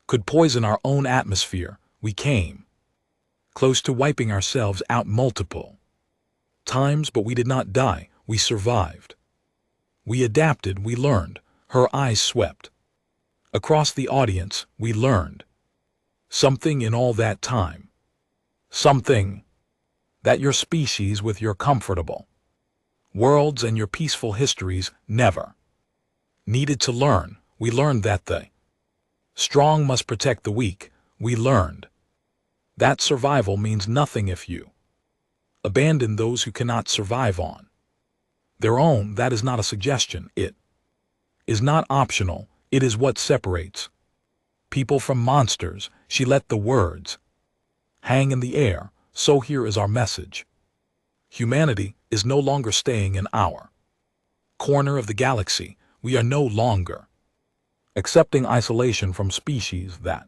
could poison our own atmosphere. We came close to wiping ourselves out multiple times, but we did not die. We survived. We adapted. We learned. Her eyes swept across the audience. We learned something in all that time. Something that your species, with your comfortable worlds and your peaceful histories, never needed to learn. We learned that the strong must protect the weak. We learned that survival means nothing if you abandon those who cannot survive on their own. That is not a suggestion. It is not optional. It is what separates people from monsters. She let the words hang in the air. So here is our message. Humanity is no longer staying in our corner of the galaxy. We are no longer accepting isolation from species that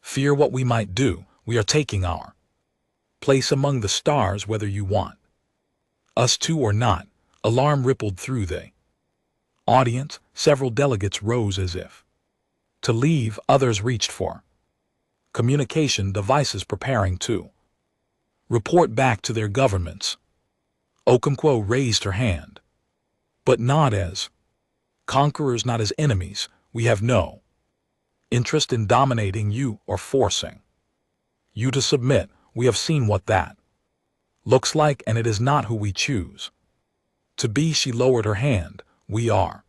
fear what we might do. We are taking our place among the stars, whether you want us to or not. Alarm rippled through the audience. Several delegates rose as if to leave. Others reached for communication devices, preparing to report back to their governments. Okonkwo raised her hand, but not as conquerors, not as enemies. We have no interest in dominating you or forcing you to submit. We have seen what that looks like, and it is not who we choose to be. She lowered her hand. We are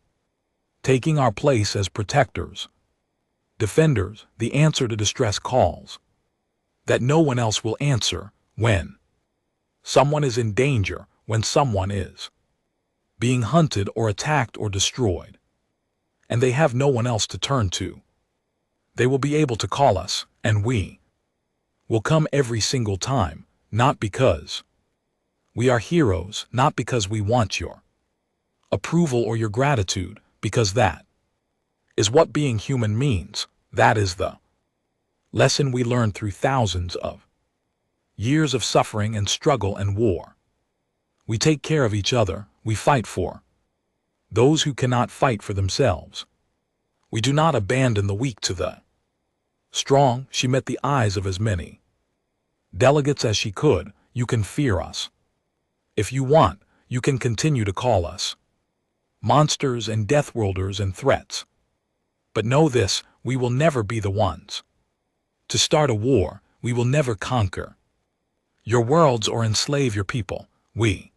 taking our place as protectors, defenders, the answer to distress calls that no one else will answer. When someone is in danger, when someone is being hunted or attacked or destroyed, and they have no one else to turn to, they will be able to call us, and we will come every single time, not because we are heroes, not because we want your approval or your gratitude, because that is what being human means. That is the lesson we learned through thousands of years of suffering and struggle and war. We take care of each other. We fight for those who cannot fight for themselves. We do not abandon the weak to the strong. She met the eyes of as many delegates as she could. You can fear us. If you want, you can continue to call us monsters and deathworlders and threats. But know this, we will never be the ones to start a war. We will never conquer your worlds or enslave your people. We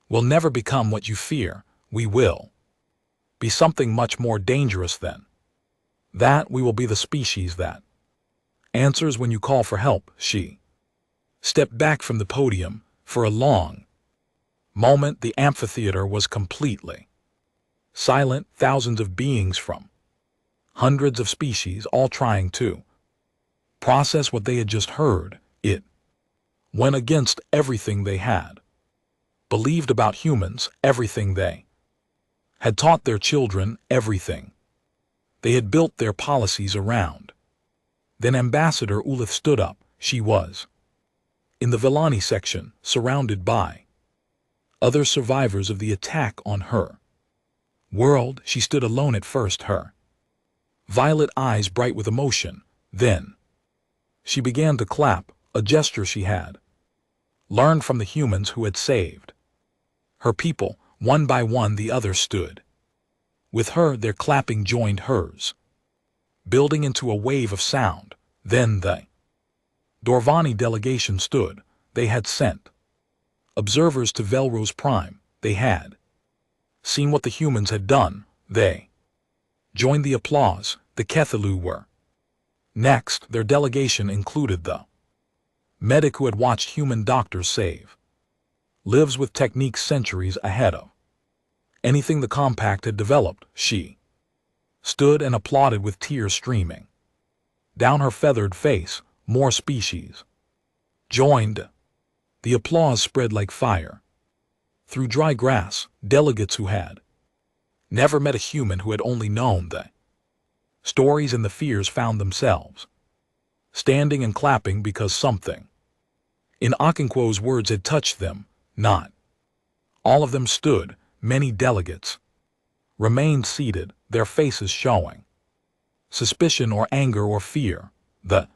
will never become what you fear. We will be something much more dangerous than that. We will be the species that answers when you call for help. She stepped back from the podium. For a long moment, the amphitheater was completely silent. Thousands of beings from hundreds of species, all trying to process what they had just heard. It went against everything they had believed about humans, everything they had taught their children, everything they had built their policies around. Then Ambassador Ulith stood up. She was in the Villani section, surrounded by other survivors of the attack on her world. She stood alone at first, her violet eyes bright with emotion. Then she began to clap, a gesture she had learned from the humans who had saved her people. One by one, the others stood with her. Their clapping joined hers, building into a wave of sound. Then the Dorvani delegation stood. They had sent observers to Velrose Prime. They had seen what the humans had done. They joined the applause. The Cthulhu were next. Their delegation included the medic who had watched human doctors save lives with techniques centuries ahead of anything the compact had developed. She stood and applauded with tears streaming down her feathered face. More species joined. The applause spread like fire through dry grass. Delegates who had never met a human, who had only known the stories and the fears, found themselves standing and clapping because something in Okonkwo's words had touched them. Not all of them stood. Many delegates remained seated, their faces showing suspicion or anger or fear. The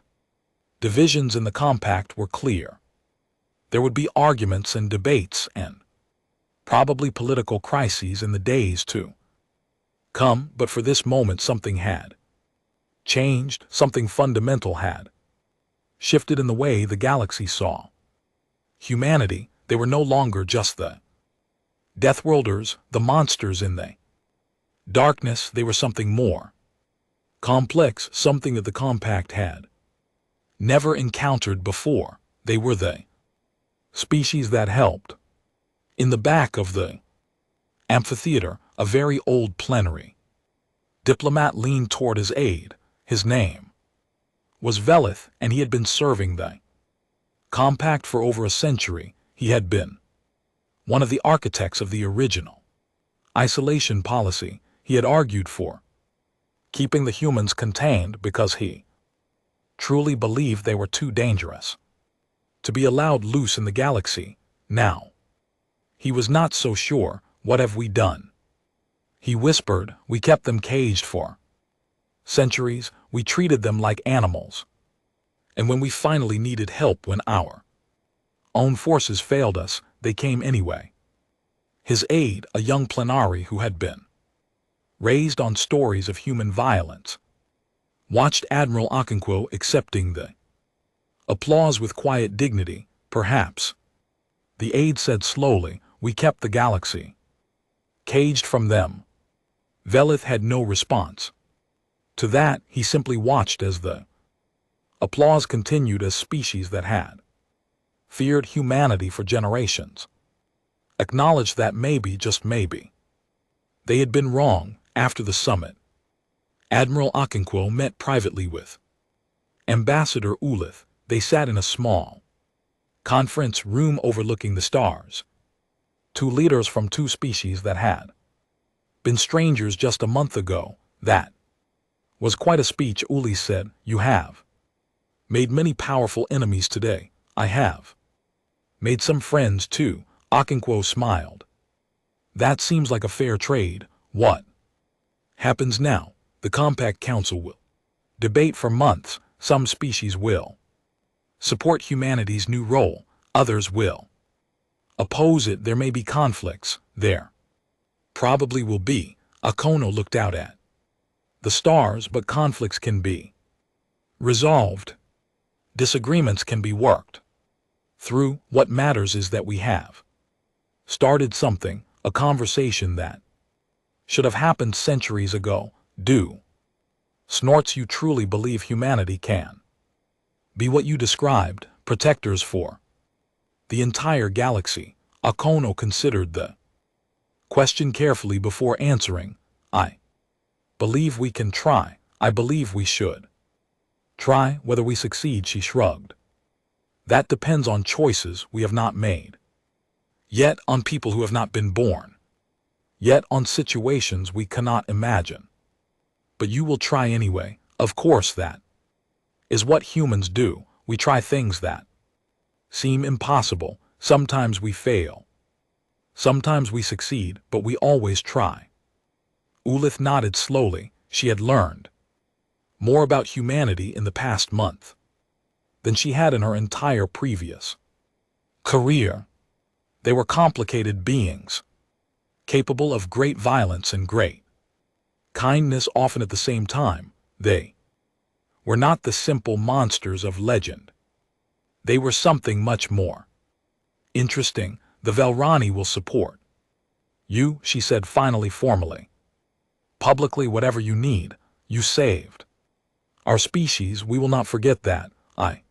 divisions in the compact were clear. There would be arguments and debates and probably political crises in the days to come, but for this moment something had changed. Something fundamental had shifted in the way the galaxy saw humanity. They were no longer just the Deathworlders, the monsters in the darkness. They were something more complex, something that the compact had never encountered before. They were the species that helped. In the back of the amphitheater, a very old plenary diplomat leaned toward his aide. His name was Velith, and he had been serving the compact for over a century. He had been one of the architects of the original isolation policy. He had argued for keeping the humans contained because he truly believed they were too dangerous to be allowed loose in the galaxy. Now he was not so sure. What have we done? He whispered. We kept them caged for centuries. We treated them like animals. And when we finally needed help, when our own forces failed us, they came anyway. His aide, a young plenary who had been raised on stories of human violence, watched Admiral Okonkwo accepting the applause with quiet dignity. Perhaps, the aide said slowly, we kept the galaxy caged from them. Velith had no response to that. He simply watched as the applause continued, as species that had feared humanity for generations acknowledged that maybe, just maybe, they had been wrong. After the summit, Admiral Okonkwo met privately with Ambassador Ulith. They sat in a small conference room overlooking the stars. Two leaders from two species that had been strangers just a month ago. That was quite a speech. Uli said, you have made many powerful enemies today. I have made some friends too. Okonkwo smiled. That seems like a fair trade. What happens now? The Compact Council will debate for months. Some species will support humanity's new role. Others will oppose it. There may be conflicts. There probably will be. Akono looked out at the stars, but conflicts can be resolved. Disagreements can be worked through. What matters is that we have Started something, a conversation that should have happened centuries ago. Do. Snorts, you truly believe humanity can be what you described, protectors for the entire galaxy? Akono considered the question carefully before answering. I believe we can try. I believe we should try. Whether we succeed, she shrugged. That depends on choices we have not made. Yet on people who have not been born. Yet on situations we cannot imagine. But you will try anyway. Of course, that is what humans do. We try things that seem impossible. Sometimes we fail. Sometimes we succeed, but we always try. Ulith nodded slowly. She had learned more about humanity in the past month than she had in her entire previous career. They were complicated beings, capable of great violence and great kindness often at the same time. They were not the simple monsters of legend. They were something much more interesting. The Velrani will support you, she said finally, formally. Publicly, whatever you need. You saved our species. We will not forget that. I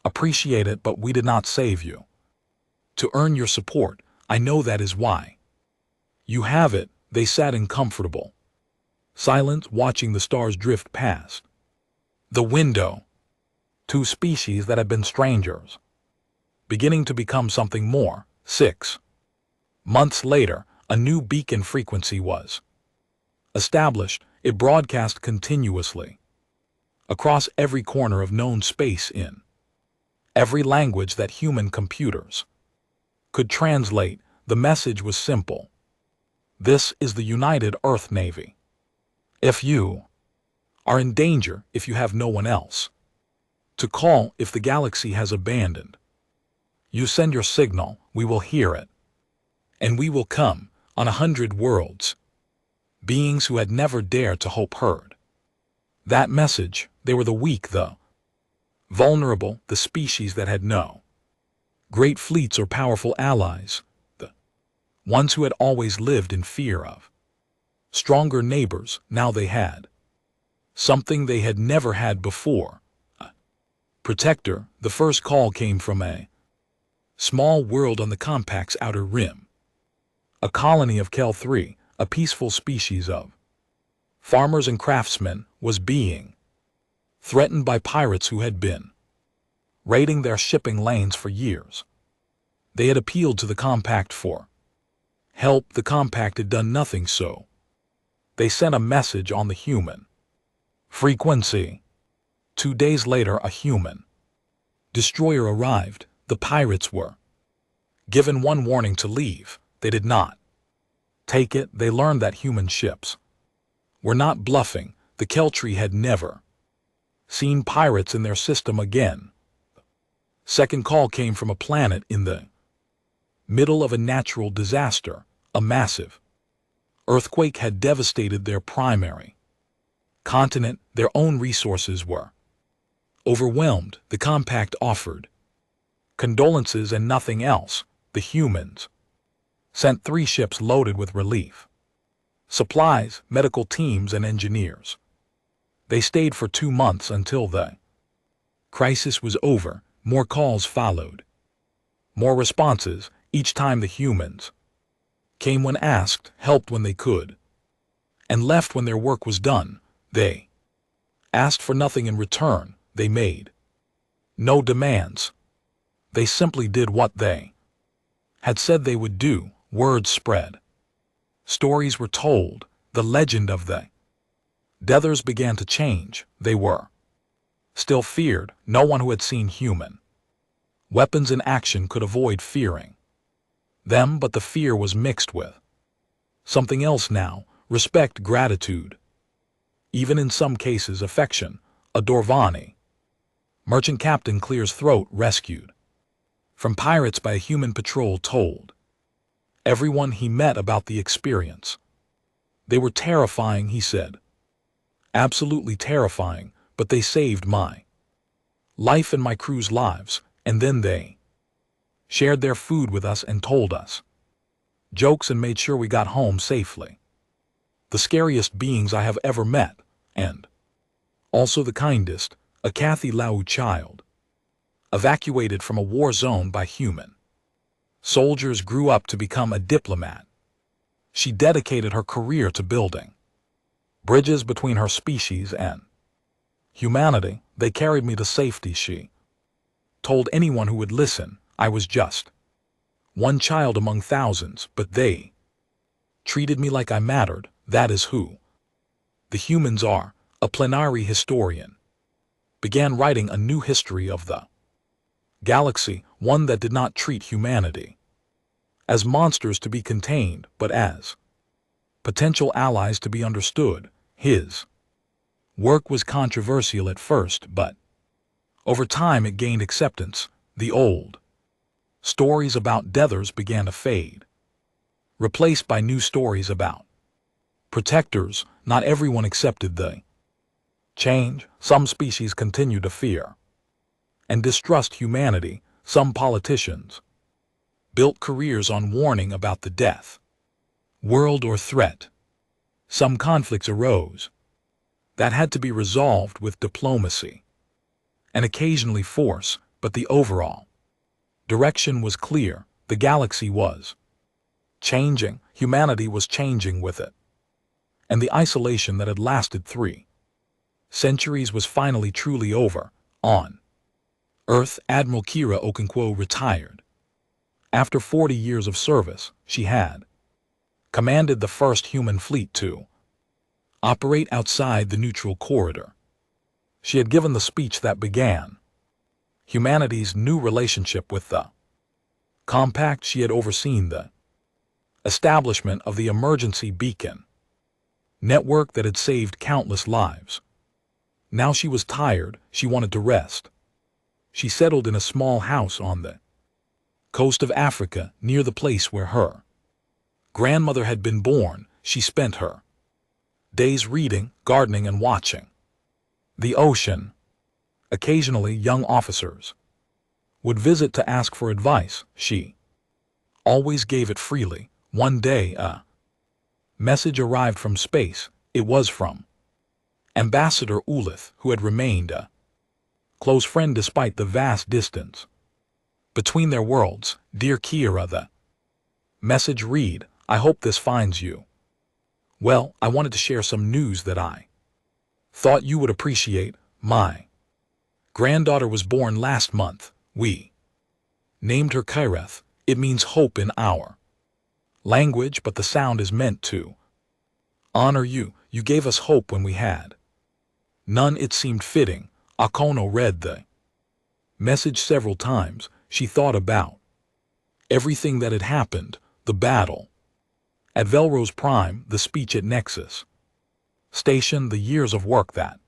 appreciate it, but we did not save you to earn your support. I know that is why you have it. They sat in comfortable silence, watching the stars drift past the window. Two species that had been strangers, beginning to become something more. 6 months later, a new beacon frequency was established. It broadcast continuously across every corner of known space in every language that human computers could translate. The message was simple. This is the United Earth Navy. If you are in danger, if you have no one else to call, if the galaxy has abandoned you, send your signal. We will hear it. And we will come. On 100 worlds, beings who had never dared to hope heard that message. They were the weak, the vulnerable, the species that had no great fleets or powerful allies, the ones who had always lived in fear of stronger neighbors. Now they had something they had never had before. A protector. The first call came from a small world on the compact's outer rim. A colony of Kel 3, a peaceful species of farmers and craftsmen, was being threatened by pirates who had been raiding their shipping lanes for years. They had appealed to the compact for help. The compact had done nothing, so they sent a message on the human frequency. 2 days later, a human destroyer arrived. The pirates were given one warning to leave. They did not take it. They learned that human ships were not bluffing. The Keltree had never seen pirates in their system again. Second call came from a planet in the middle of a natural disaster. A massive earthquake had devastated their primary continent. Their own resources were overwhelmed. The compact offered condolences and nothing else. The humans sent 3 ships loaded with relief supplies, medical teams, and engineers. They stayed for 2 months until the crisis was over. More calls followed, more responses. Each time the humans came when asked, helped when they could, and left when their work was done. They asked for nothing in return. They made no demands. They simply did what they had said they would do. Word spread. Stories were told. The legend of the Deathers began to change. They were still feared. No one who had seen human weapons in action could avoid fearing them, but the fear was mixed with something else now. Respect, gratitude, even in some cases affection. A Dorvani merchant captain clears throat, rescued from pirates by a human patrol, told everyone he met about the experience. They were terrifying, he said. Absolutely terrifying, but they saved my life and my crew's lives. And then they shared their food with us and told us jokes and made sure we got home safely. The scariest beings I have ever met, and also the kindest, a Kathy Lau child. Evacuated from a war zone by human soldiers, grew up to become a diplomat. She dedicated her career to building bridges between her species and humanity. They carried me to safety. She told anyone who would listen, I was just one child among thousands, but they treated me like I mattered. That is who the humans are. A plenary historian began writing a new history of the galaxy, one that did not treat humanity as monsters to be contained, but as potential allies to be understood. His work was controversial at first, but over time it gained acceptance. The old stories about Deathers began to fade, replaced by new stories about protectors. Not everyone accepted the change. Some species continued to fear and distrust humanity. Some politicians built careers on warning about the death world or threat. Some conflicts arose that had to be resolved with diplomacy and occasionally force, but the overall direction was clear. The galaxy was changing, humanity was changing with it, and the isolation that had lasted 3 centuries was finally truly over. On Earth, Admiral Kira Okonkwo retired. After 40 years of service, she had commanded the first human fleet to operate outside the neutral corridor. She had given the speech that began humanity's new relationship with the compact. She had overseen the establishment of the emergency beacon network that had saved countless lives. Now she was tired. She wanted to rest. She settled in a small house on the coast of Africa, near the place where her grandmother had been born. She spent her days reading, gardening, and watching the ocean. Occasionally, young officers would visit to ask for advice. She always gave it freely. One day, a message arrived from space. It was from Ambassador Ulith, who had remained a close friend despite the vast distance between their worlds. Dear Kira, the message read, I hope this finds you well. I wanted to share some news that I thought you would appreciate. My granddaughter was born last month. We named her Kyreth. It means hope in our language, but the sound is meant to honor you. You gave us hope when we had none. It seemed fitting. Akono read the message several times. She thought about everything that had happened, the battle at Velrose Prime, the speech at Nexus Station, the years of work that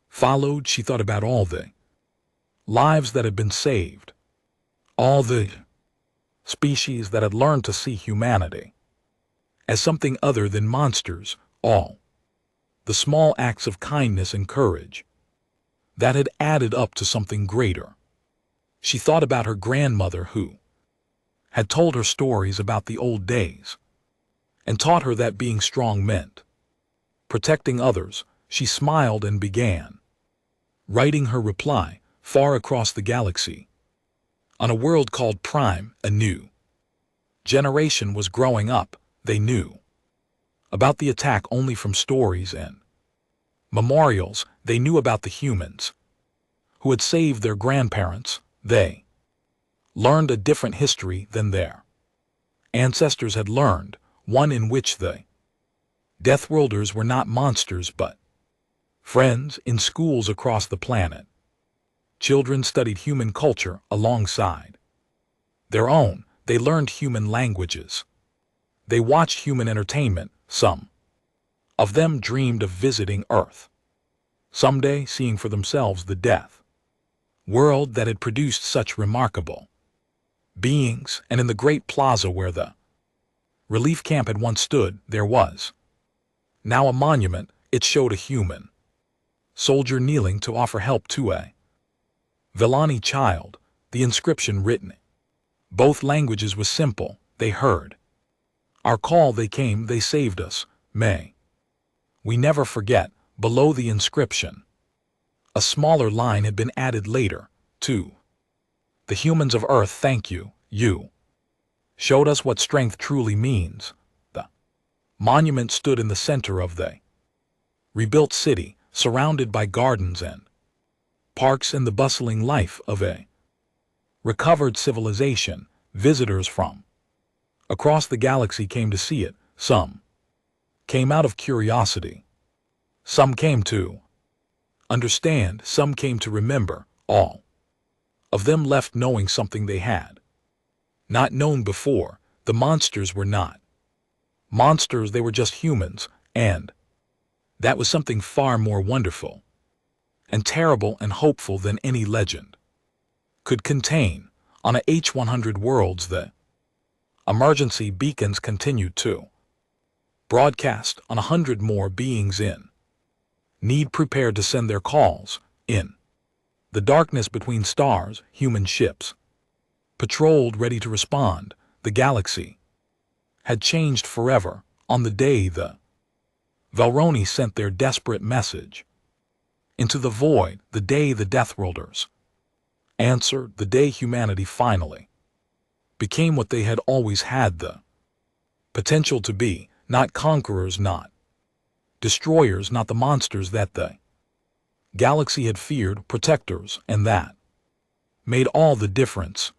followed. She thought about all the lives that had been saved, all the species that had learned to see humanity as something other than monsters, all the small acts of kindness and courage that had added up to something greater. She thought about her grandmother, who had told her stories about the old days and taught her that being strong meant protecting others. She smiled and began writing her reply. Far across the galaxy, on a world called Prime, a new generation was growing up. They knew about the attack only from stories and memorials. They knew about the humans who had saved their grandparents. They learned a different history than their ancestors had learned, one in which the Deathworlders were not monsters but friends. In schools across the planet, children studied human culture alongside their own. They learned human languages. They watched human entertainment. Some of them dreamed of visiting Earth someday, seeing for themselves the death world that had produced such remarkable beings. And in the great plaza where the relief camp had once stood, there was now a monument. It showed a human soldier kneeling to offer help to a Villani child. The inscription written both languages was simple. They heard Our call they came, they saved us, may we never forget. Below the inscription, a smaller line had been added later, to the humans of Earth, thank you, you showed us what strength truly means. The monument stood in the center of the rebuilt city, surrounded by gardens and parks and the bustling life of a recovered civilization. Visitors from across the galaxy came to see it. Some came out of curiosity. Some came to understand. Some came to remember. All of them left knowing something they had not known before. The monsters were not monsters, they were just humans, and that was something far more wonderful and terrible and hopeful than any legend could contain. On a H100 worlds, the emergency beacons continued to broadcast on 100 more beings in need prepared to send their calls. In the darkness between stars, human ships patrolled, ready to respond. The galaxy had changed forever on the day the Velroni sent their desperate message into the void, the day the Deathworlders answered, the day humanity finally became what they had always had the potential to be. Not conquerors, not destroyers, not the monsters that the galaxy had feared, protectors, and that made all the difference.